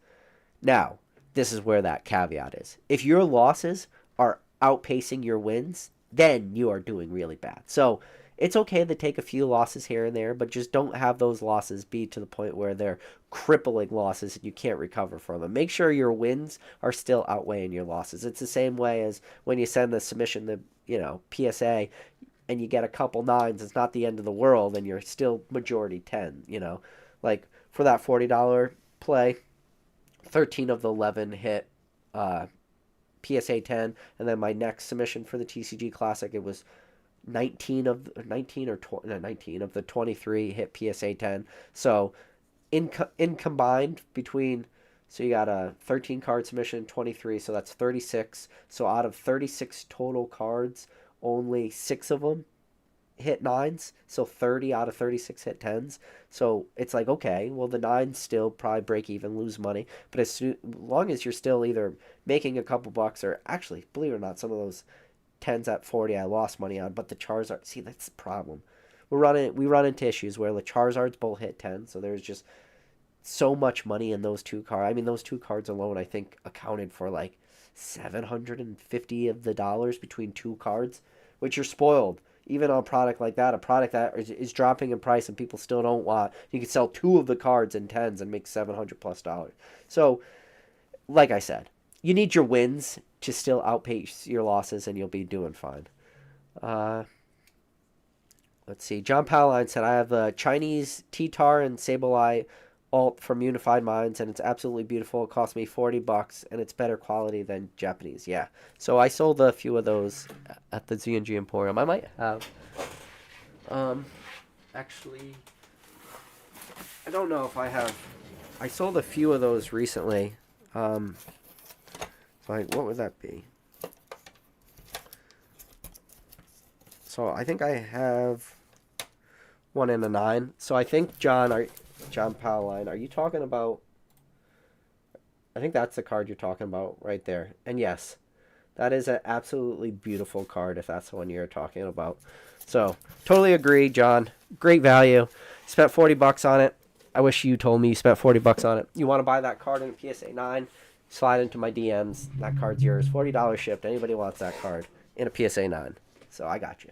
Now, this is where that caveat is. If your losses are outpacing your wins, then you are doing really bad. So it's okay to take a few losses here and there, but just don't have those losses be to the point where they're crippling losses and you can't recover from them. Make sure your wins are still outweighing your losses. It's the same way as when you send the submission to, PSA, and you get a couple 9s. It's not the end of the world, and you're still majority 10, Like, for that $40 play, 13 of the 11 hit PSA 10, and then my next submission for the TCG Classic, it was 19 of the 23 hit PSA 10. So in combined between, so you got a 13 card submission, 23, so that's 36. So out of 36 total cards, only 6 of them hit 9s, so 30 out of 36 hit 10s. So it's like, okay, well, the 9s still probably break even, lose money, but as long as you're still either making a couple bucks, or actually, believe it or not, some of those 10s at 40 I lost money on, but the Charizard, see, that's the problem. We run into issues where the Charizards both hit 10, so there's just so much money in those 2 cards. I mean, those 2 cards alone, I think, accounted for like 750 of the dollars between 2 cards, which you're spoiled. Even on a product like that, a product that is dropping in price and people still don't want, you can sell 2 of the cards in 10s and make $700+. So, like I said, you need your wins to still outpace your losses, and you'll be doing fine. Let's see. John Paline said, I have a Chinese T-Tar and Sableye alt from Unified Minds, and it's absolutely beautiful. It cost me $40, and it's better quality than Japanese. Yeah. So I sold a few of those at the Z&G Emporium. I might have. Actually, I don't know if I have. I sold a few of those recently. Like, what would that be? So I think I have one in a 9. So I think John Paline, are you talking about? I think that's the card you're talking about right there. And yes, that is an absolutely beautiful card if that's the one you're talking about. So totally agree, John. Great value. Spent $40 on it. I wish you told me you spent $40 on it. You want to buy that card in a PSA 9? Slide into my DMs. That card's yours. $40 shipped. Anybody wants that card in a PSA 9. So I got you.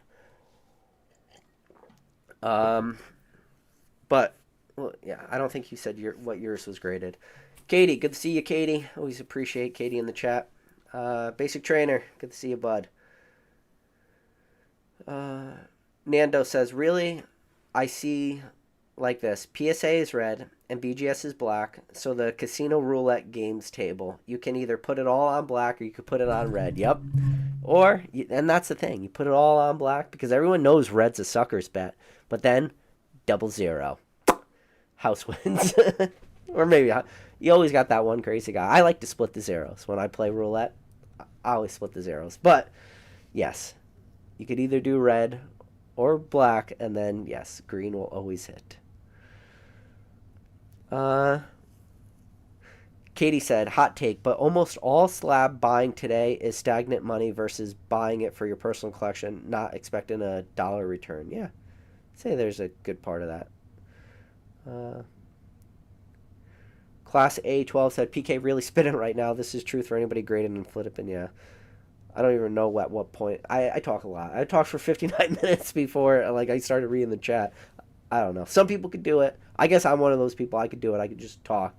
But, well, yeah, I don't think you said what yours was graded. Katie, good to see you, Katie. Always appreciate Katie in the chat. Basic Trainer, good to see you, bud. Nando says, really? I see like this. PSA is red and BGS is black. So the casino roulette games table, you can either put it all on black or you could put it on red. Yep. Or, and that's the thing, you put it all on black because everyone knows red's a sucker's bet. But then, double zero. House wins. Or maybe you always got that one crazy guy. I like to split the zeros. When I play roulette, I always split the zeros. But, yes, you could either do red or black, and then, yes, green will always hit. Katie said, hot take, but almost all slab buying today is stagnant money versus buying it for your personal collection, not expecting a dollar return. Yeah, I'd say there's a good part of that. Class A12 said, PK really spinning right now. This is truth for anybody grading and flipping. Yeah. I don't even know at what point. I talk a lot. I talked for 59 minutes before I started reading the chat. I don't know. Some people could do it. I guess I'm one of those people. I could do it. I could just talk.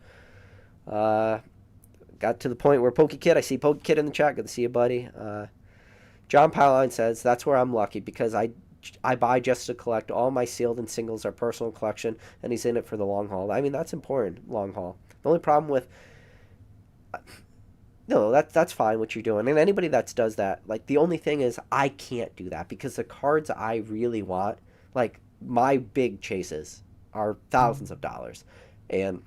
Got to the point where PokeKid, I see PokeKid in the chat. Good to see you, buddy. John Pyline says, that's where I'm lucky because I buy just to collect. All my sealed and singles are personal collection, and he's in it for the long haul. I mean, that's important, long haul. The only problem with... No, that's fine what you're doing. And anybody that does that, the only thing is I can't do that because the cards I really want, my big chases are thousands of dollars. And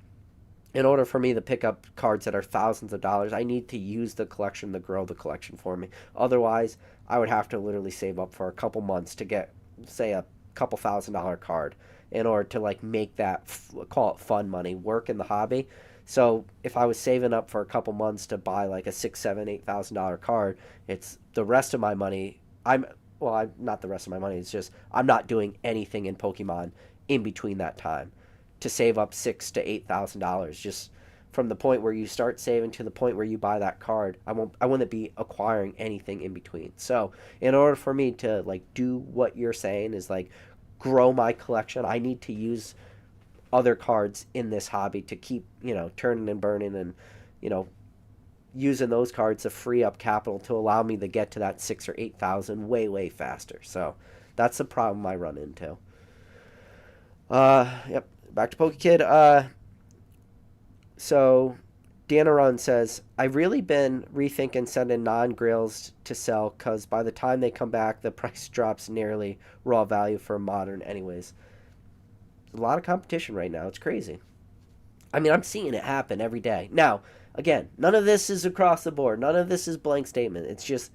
in order for me to pick up cards that are thousands of dollars, I need to use the collection to grow the collection for me. Otherwise, I would have to literally save up for a couple months to get, say, a couple $1,000 card in order to make that, call it fun money, work in the hobby. So if I was saving up for a couple months to buy a $6,000, $7,000, $8,000 card, it's the rest of my money. I'm not the rest of my money. It's just I'm not doing anything in Pokemon in between that time to save up $6,000 to $8,000. Just from the point where you start saving to the point where you buy that card, I wouldn't be acquiring anything in between. So in order for me to do what you're saying is grow my collection, I need to use other cards in this hobby to keep, turning and burning and, using those cards to free up capital to allow me to get to that 6,000 or 8,000 way, way faster. So that's the problem I run into. Yep. Back to PokeKid. So Dana Run says, I've really been rethinking sending non-grails to sell because by the time they come back, the price drops nearly raw value for modern anyways. A lot of competition right now. It's crazy. I mean, I'm seeing it happen every day. Now, again, none of this is across the board. None of this is blank statement. It's just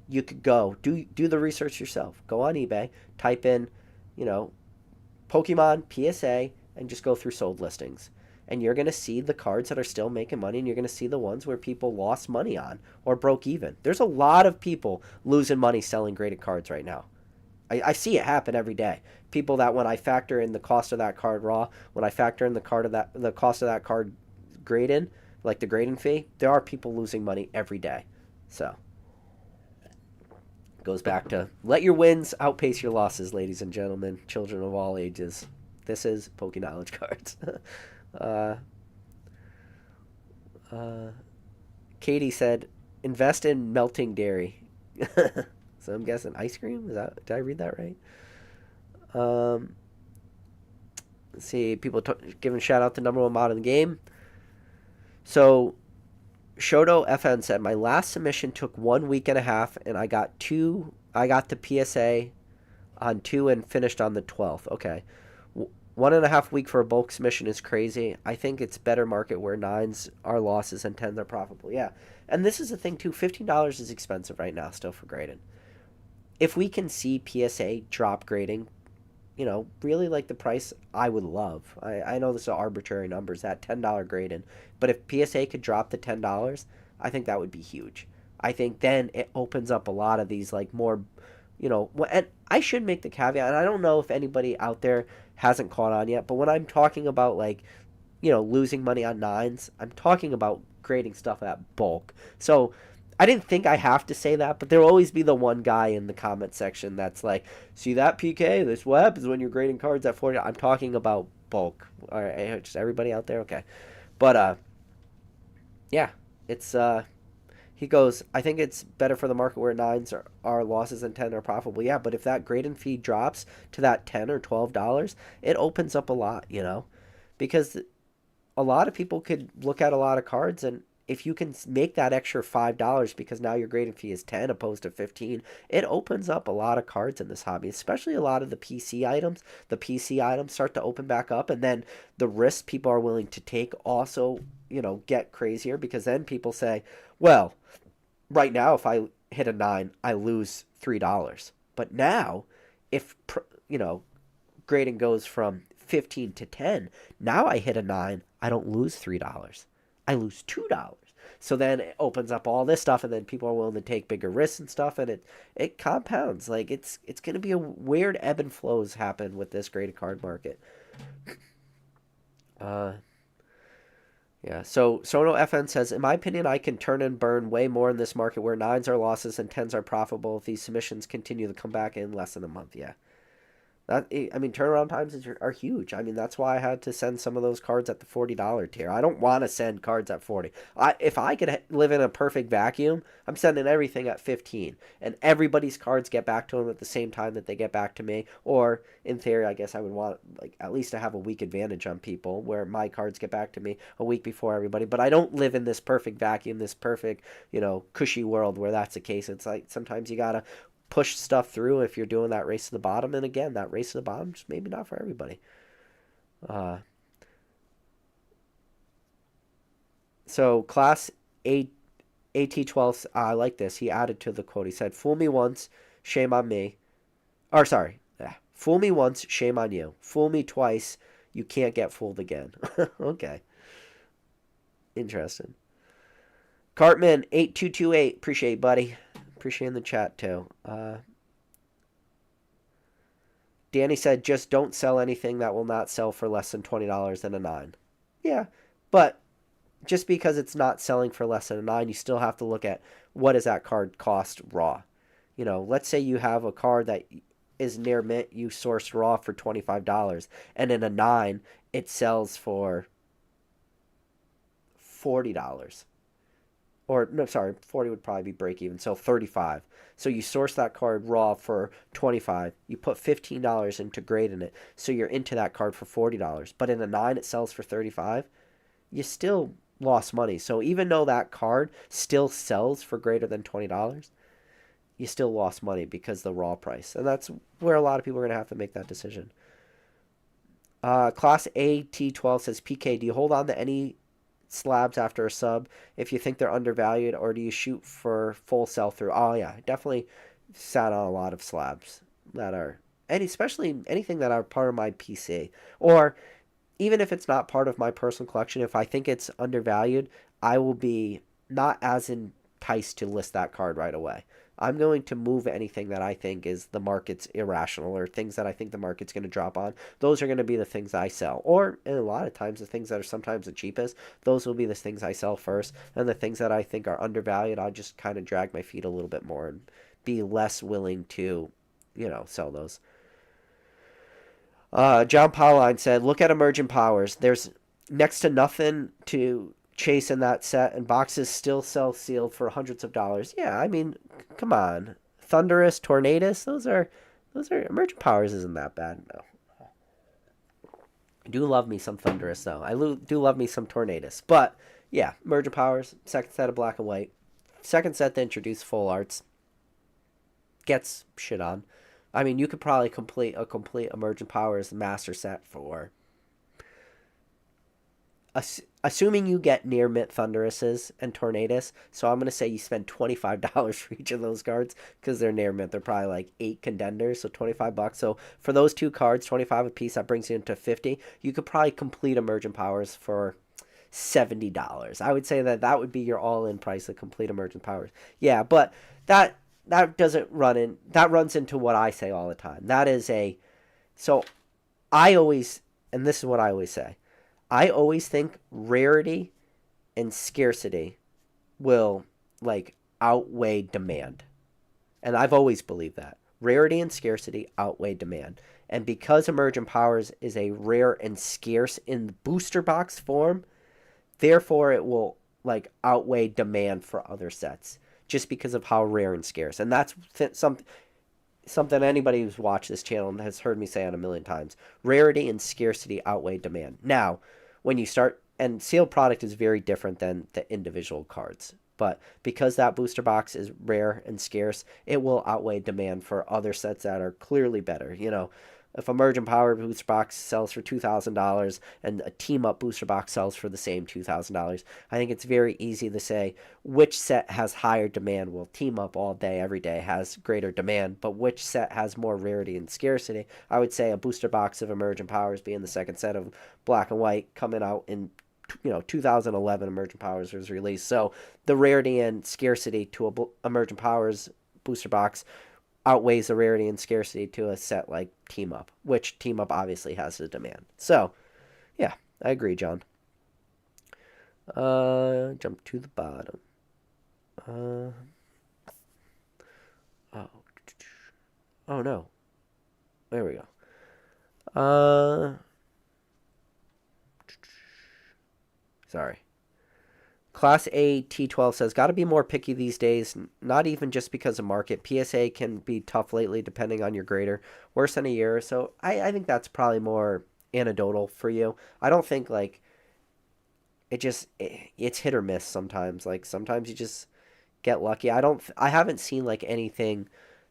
you could go do the research yourself. Go on eBay, type in, Pokemon PSA, and just go through sold listings. And you're going to see the cards that are still making money, and you're going to see the ones where people lost money on or broke even. There's a lot of people losing money selling graded cards right now. I see it happen every day. People that when I factor in the cost of that card raw, when I factor in the cost of that card graded, the grading fee, there are people losing money every day. So it goes back to let your wins outpace your losses, ladies and gentlemen, children of all ages. This is Poke Knowledge Cards. Katie said, invest in melting dairy. So I'm guessing ice cream? Did I read that right? Let's see. People giving shout out to number one mod in the game. So Shoto FN said, my last submission took 1 week and a half, and I got the PSA on 2 and finished on the 12th. Okay. 1.5 week for a bulk submission is crazy. I think it's better market where 9s are losses and 10s are profitable. Yeah. And this is the thing, too. $15 is expensive right now still for grading. If we can see PSA drop grading, really the price I would love. I know this is arbitrary numbers, that $10 grading. But if PSA could drop to $10, I think that would be huge. I think then it opens up a lot of these more, and I should make the caveat, and I don't know if anybody out there hasn't caught on yet, but when I'm talking about losing money on 9s, I'm talking about grading stuff at bulk. So I didn't think I have to say that, but there'll always be the one guy in the comment section that's see that, PK? This what happens when you're grading cards at 40. I'm talking about bulk. All right, just everybody out there? Okay. But, yeah, it's, He goes, I think it's better for the market where 9s are losses and 10 are profitable. Yeah, but if that grading fee drops to that $10 or $12, it opens up a lot, because a lot of people could look at a lot of cards, and if you can make that extra $5 because now your grading fee is 10 opposed to 15, it opens up a lot of cards in this hobby, especially a lot of the PC items. The PC items start to open back up, and then the risks people are willing to take also, get crazier, because then people say, well, right now if I hit a 9, I lose $3. But now, if, grading goes from 15 to 10, now I hit a 9, I don't lose $3. I lose $2. So then it opens up all this stuff, and then people are willing to take bigger risks and stuff, and it compounds. Like, it's going to be a weird ebb and flows happen with this graded card market. Yeah, so Sono FN says, in my opinion, I can turn and burn way more in this market where 9s are losses and 10s are profitable if these submissions continue to come back in less than a month. Yeah. Turnaround times are huge. That's why I had to send some of those cards at the $40 tier. I don't want to send cards at 40. If I could live in a perfect vacuum, I'm sending everything at 15. And everybody's cards get back to them at the same time that they get back to me. Or, in theory, I guess I would want, at least to have a week advantage on people where my cards get back to me a week before everybody. But I don't live in this perfect vacuum, this perfect, cushy world where that's the case. It's like sometimes you got to push stuff through if you're doing that race to the bottom. And again, that race to the bottom is maybe not for everybody. So class AT12, I like this. He added to the quote. He said, fool me once, shame on me. Or sorry. Fool me once, shame on you. Fool me twice, you can't get fooled again. Okay. Interesting. Cartman 8228, appreciate it, buddy. Appreciating the chat too. Danny said, just don't sell anything that will not sell for less than $20 in a 9. Yeah, but just because it's not selling for less than a 9, you still have to look at what does that card cost raw. Let's say you have a card that is near mint, you sourced raw for $25, and in a 9, it sells for $40. Or, no, sorry, 40 would probably be break even, so 35. So you source that card raw for 25. You put $15 into grading it, so you're into that card for $40. But in a 9, it sells for 35. You still lost money. So even though that card still sells for greater than $20, you still lost money because of the raw price. And that's where a lot of people are going to have to make that decision. Class AT12 says, PK, do you hold on to any slabs after a sub if you think they're undervalued, or do you shoot for full sell-through? Oh yeah, definitely sat on a lot of slabs that are, and especially anything that are part of my PC, or even if it's not part of my personal collection, if I think it's undervalued, I will be not as enticed to list that card right away. I'm going to move anything that I think is the market's irrational, or things that I think the market's going to drop on. Those are going to be the things I sell. Or, and a lot of times, the things that are sometimes the cheapest, those will be the things I sell first. And the things that I think are undervalued, I'll just kind of drag my feet a little bit more and be less willing to, sell those. John Pauline said, look at emergent powers. There's next to nothing to chase in that set, and boxes still sell sealed for hundreds of dollars. Yeah, come on. Thunderous, Tornadus, those are emergent powers isn't that bad. No. I do love me some Thunderous though. I do love me some Tornadus. But yeah, emergent powers, second set of black and white. Second set to introduce full arts. Gets shit on. You could probably complete a complete emergent powers master set for, assuming you get near mint Thunderuses and Tornadus, so I'm going to say you spend $25 for each of those cards because they're near mint. They're probably like 8 contenders, so $25. So for those 2 cards, 25 a piece, that brings you into 50. You could probably complete emergent powers for $70. I would say that would be your all-in price to complete emergent powers. Yeah, but that doesn't run in. That runs into what I say all the time. So I always, and this is what I always say, I always think rarity and scarcity will outweigh demand. And I've always believed that. Rarity and scarcity outweigh demand. And because emergent powers is a rare and scarce in booster box form, therefore it will like outweigh demand for other sets just because of how rare and scarce. And that's something anybody who's watched this channel has heard me say on a million times. Rarity and scarcity outweigh demand. Now, when you start, and sealed product is very different than the individual cards. But because that booster box is rare and scarce, it will outweigh demand for other sets that are clearly better. You know, if a Merge and Power booster box sells for $2,000 and a Team Up booster box sells for the same $2,000, I think it's very easy to say which set has higher demand. Well, Team Up all day, every day has greater demand, but which set has more rarity and scarcity? I would say a booster box of Emerge and Powers being the second set of Black and White coming out in 2011 Emergent Powers was released. So the rarity and scarcity to a Emergent Powers booster box outweighs the rarity and scarcity to a set like Team Up, which Team Up obviously has the demand. So, yeah, I agree, John. Jump to the bottom. Oh. Oh, no. There we go. Sorry. Class A T12 says, got to be more picky these days, not even just because of market. PSA can be tough lately depending on your grader. Worse than a year or so. I think that's probably more anecdotal for you. I don't think, like, it's hit or miss sometimes. Like, sometimes you just get lucky. I haven't seen, like, anything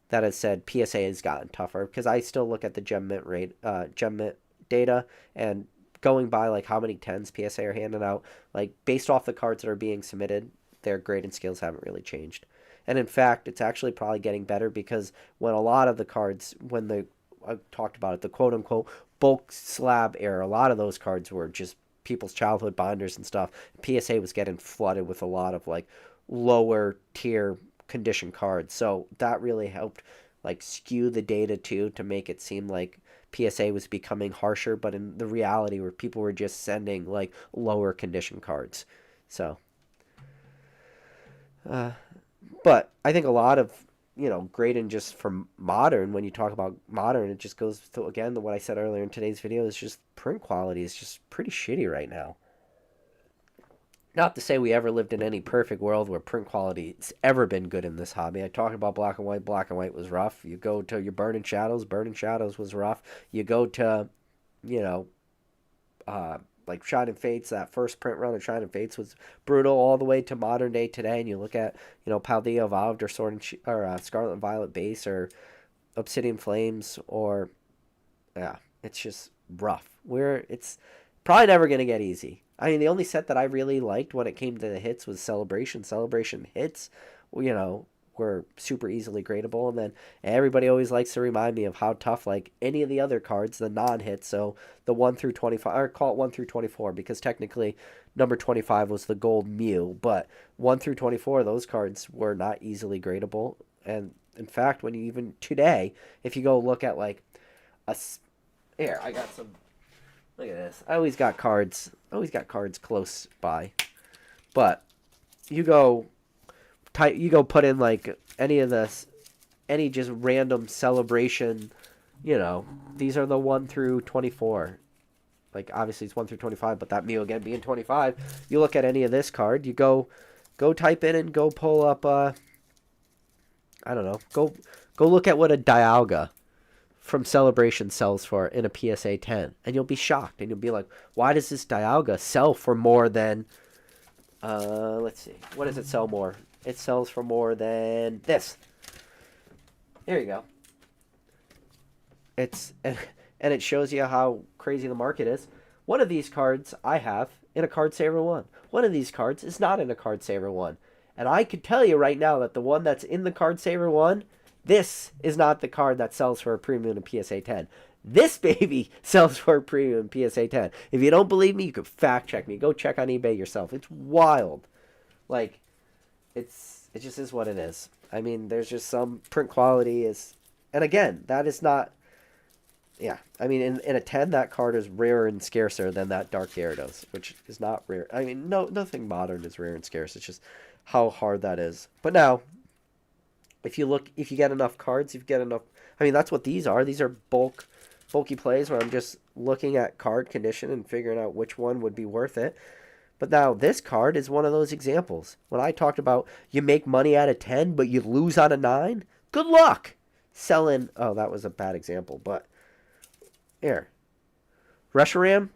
that has said PSA has gotten tougher, because I still look at the gem mint data, and going by like how many 10s PSA are handing out, like based off the cards that are being submitted, their grade and skills haven't really changed. And in fact, it's actually probably getting better, because when a lot of the cards, I talked about it, the quote unquote bulk slab era, a lot of those cards were just people's childhood binders and stuff. PSA was getting flooded with a lot of like lower tier condition cards. So that really helped like skew the data too, to make it seem like PSA was becoming harsher, but in the reality where people were just sending like lower condition cards. So, but I think a lot of, grading just for modern, when you talk about modern, it just goes to, again, what I said earlier in today's video, is just print quality is just pretty shitty right now. Not to say we ever lived in any perfect world where print quality's ever been good in this hobby. I talked about black and white was rough. You go to your Burning Shadows was rough. You go to, like Shining Fates, that first print run of Shining Fates was brutal, all the way to modern day today, and you look at, Paldea Evolved or Scarlet and Violet Base or Obsidian Flames, or, yeah, it's just rough. It's probably never going to get easy. I mean, the only set that I really liked when it came to the hits was Celebration. Celebration hits, were super easily gradable. And then everybody always likes to remind me of how tough, like, any of the other cards, the non-hits, so the 1 through 25, or call it 1 through 24, because technically number 25 was the gold Mew, but 1 through 24, those cards were not easily gradable. And in fact, when you even today, if you go look at, like, here, I got some. Look at this. I always got cards close by. But you go put in like any just random celebration, these are the 1 through 24. Like obviously it's 1 through 25, but that Mew again being 25, you look at any of this card, you go type in and go pull up I don't know, go look at what a Dialga from Celebration sells for in a PSA 10, and you'll be shocked, and you'll be like, why does this Dialga sell for more than, let's see, what does it sell more? It sells for more than this. There you go. And it shows you how crazy the market is. One of these cards I have in a Card Saver 1. One of these cards is not in a Card Saver 1. And I could tell you right now that the one that's in the Card Saver 1, this is not the card that sells for a premium in PSA 10. This baby sells for a premium in PSA 10. If you don't believe me, you can fact check me. Go check on eBay yourself. It's wild. Like, it just is what it is. I mean, there's just some print quality is, and again, that is not, yeah. I mean, in a 10, that card is rarer and scarcer than that Dark Gyarados, which is not rare. I mean, nothing modern is rare and scarce. It's just how hard that is. But now, if you get enough cards, I mean, that's what these are. These are bulky plays where I'm just looking at card condition and figuring out which one would be worth it. But now this card is one of those examples. When I talked about you make money out of 10, but you lose on a 9, good luck selling. Oh, that was a bad example, but here. Reshiram,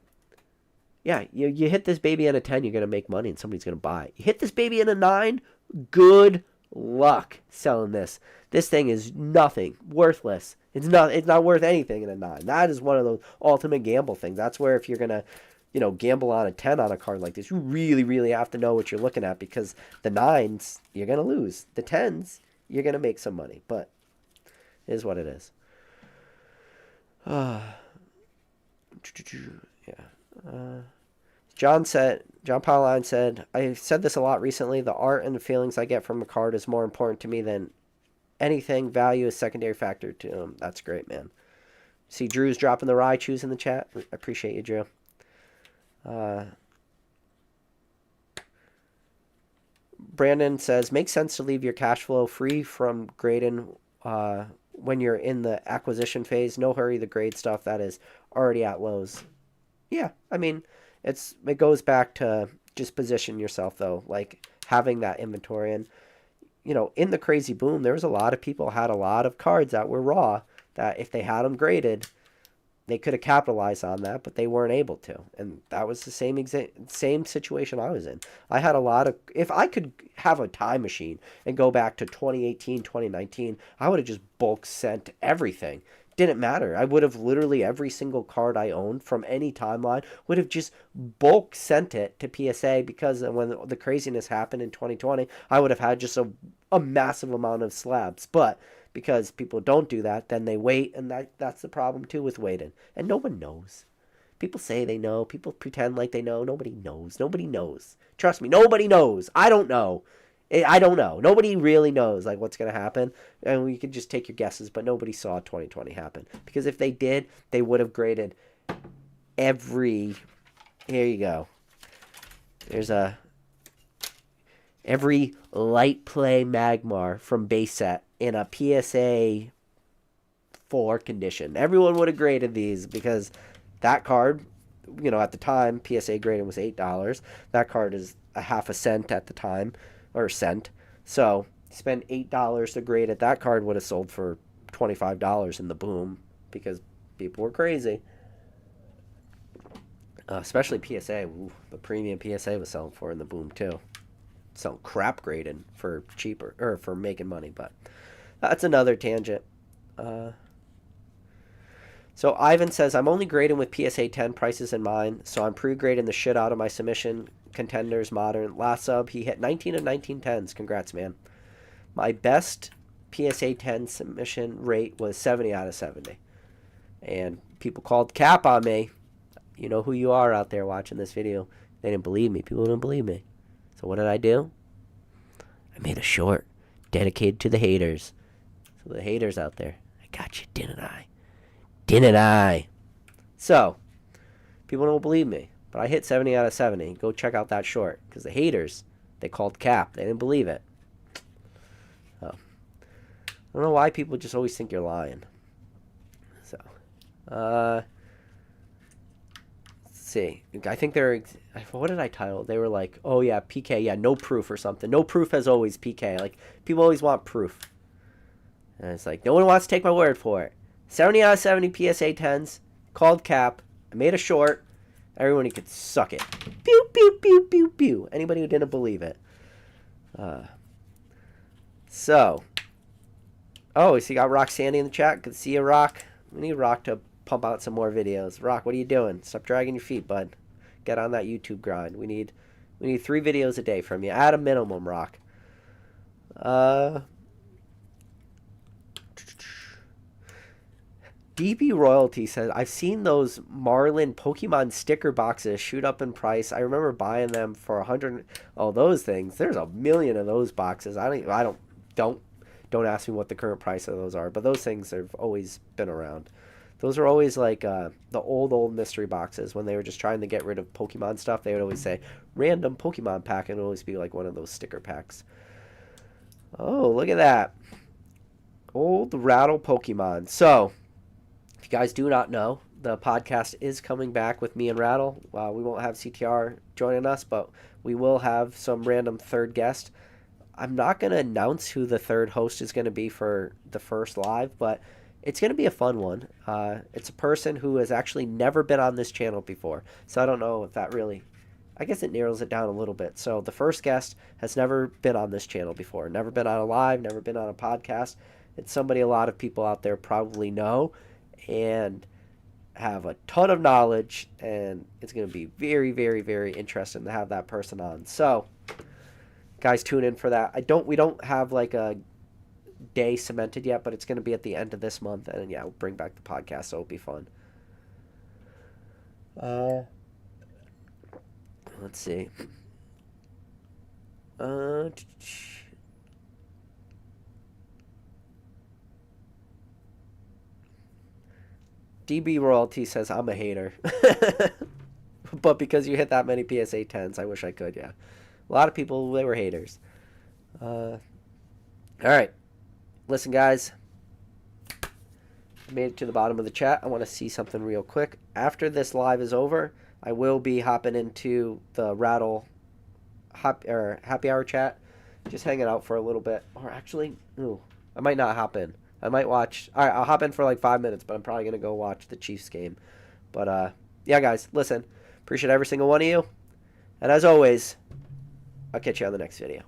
yeah, you hit this baby in a 10, you're going to make money and somebody's going to buy it. You hit this baby in a 9, good luck selling this. This thing is nothing, worthless. It's not worth anything in a 9. That is one of those ultimate gamble things. That's where if you're going to, gamble on a 10 on a card like this, you really, really have to know what you're looking at, because the 9s, you're going to lose. The 10s, you're going to make some money, but it is what it is. Yeah. John Pauline said, I've said this a lot recently, the art and the feelings I get from a card is more important to me than anything. Value is secondary factor to them. That's great, man. See, Drew's dropping the Raichus in the chat. I appreciate you, Drew. Brandon says, makes sense to leave your cash flow free from grading when you're in the acquisition phase. No hurry to grade stuff that is already at lows. Yeah, I mean, it goes back to just position yourself, though, like having that inventory. And, in the crazy boom, there was a lot of people had a lot of cards that were raw that if they had them graded, they could have capitalized on that, but they weren't able to. And that was the same situation I was in. I had a lot of, if I could have a time machine and go back to 2018, 2019, I would have just bulk sent everything. Didn't matter. I would have literally every single card I owned from any timeline would have just bulk sent it to PSA, because when the craziness happened in 2020, I would have had just a massive amount of slabs. But because people don't do that, then they wait, and that's the problem too with waiting. And no one knows. People say they know. People pretend like they know. Nobody knows. Nobody knows. Trust me, nobody knows. I don't know. I don't know. Nobody really knows like what's going to happen, and we could just take your guesses, but nobody saw 2020 happen, because if they did, they would have graded every, here you go. There's every light play Magmar from base set in a PSA 4 condition. Everyone would have graded these, because that card, at the time, PSA grading was $8. That card is a half a cent at the time. Or cent. So spend $8 to grade it. That card would have sold for $25 in the boom, because people were crazy. Especially PSA. Ooh, the premium PSA was selling for in the boom too. Selling crap graded for cheaper, or for making money, but that's another tangent. So Ivan says, I'm only grading with PSA 10 prices in mind, so I'm pre-grading the shit out of my submission contenders modern. Last sub, he hit 19 of 19 10s. Congrats, man. My best PSA 10 submission rate was 70 out of 70. And people called cap on me. You know who you are out there watching this video. They didn't believe me. People didn't believe me. So what did I do? I made a short dedicated to the haters. So the haters out there, I got you, didn't I? Didn't I? So, people don't believe me. But I hit 70 out of 70. Go check out that short. Because the haters, they called cap. They didn't believe it. So, I don't know why people just always think you're lying. So, let's see. I think they're, what did I title? They were like, oh yeah, PK, yeah, no proof or something. No proof as always, PK. Like, people always want proof. And it's like, no one wants to take my word for it. 70 out of 70 PSA 10s. Called cap. I made a short. Everyone could suck it. Pew, pew, pew, pew, pew. Anybody who didn't believe it. So. Oh, so you got Rock Sandy in the chat. Good to see you, Rock. We need Rock to pump out some more videos. Rock, what are you doing? Stop dragging your feet, bud. Get on that YouTube grind. We need 3 videos a day from you. At a minimum, Rock. DB Royalty says, I've seen those Marlin Pokemon sticker boxes shoot up in price. I remember buying them for 100. Oh, those things. There's a million of those boxes. Don't ask me what the current price of those are, but those things have always been around. Those are always like the old mystery boxes. When they were just trying to get rid of Pokemon stuff, they would always say random Pokemon pack, and it would always be like one of those sticker packs. Oh, look at that. Old Rattle Pokemon. So, if you guys do not know, the podcast is coming back with me and Rattle. We won't have CTR joining us, but we will have some random third guest. I'm not going to announce who the third host is going to be for the first live, but it's going to be a fun one. It's a person who has actually never been on this channel before, so I don't know if that really... I guess it narrows it down a little bit. So the first guest has never been on this channel before, never been on a live, never been on a podcast. It's somebody a lot of people out there probably know and have a ton of knowledge, and it's going to be very, very, very interesting to have that person on. So, guys, tune in for that. We don't have like a day cemented yet, but it's going to be at the end of this month, and yeah, we'll bring back the podcast, so it'll be fun. Let's see. DB Royalty says I'm a hater. But because you hit that many PSA 10s, I wish I could, yeah. A lot of people, they were haters. All right. Listen, guys. I made it to the bottom of the chat. I want to see something real quick. After this live is over, I will be hopping into the Rattle happy hour chat. Just hanging out for a little bit. Or actually, I might not hop in. I might watch. All right, I'll hop in for like 5 minutes, but I'm probably going to go watch the Chiefs game. But, yeah, guys, listen. Appreciate every single one of you. And as always, I'll catch you on the next video.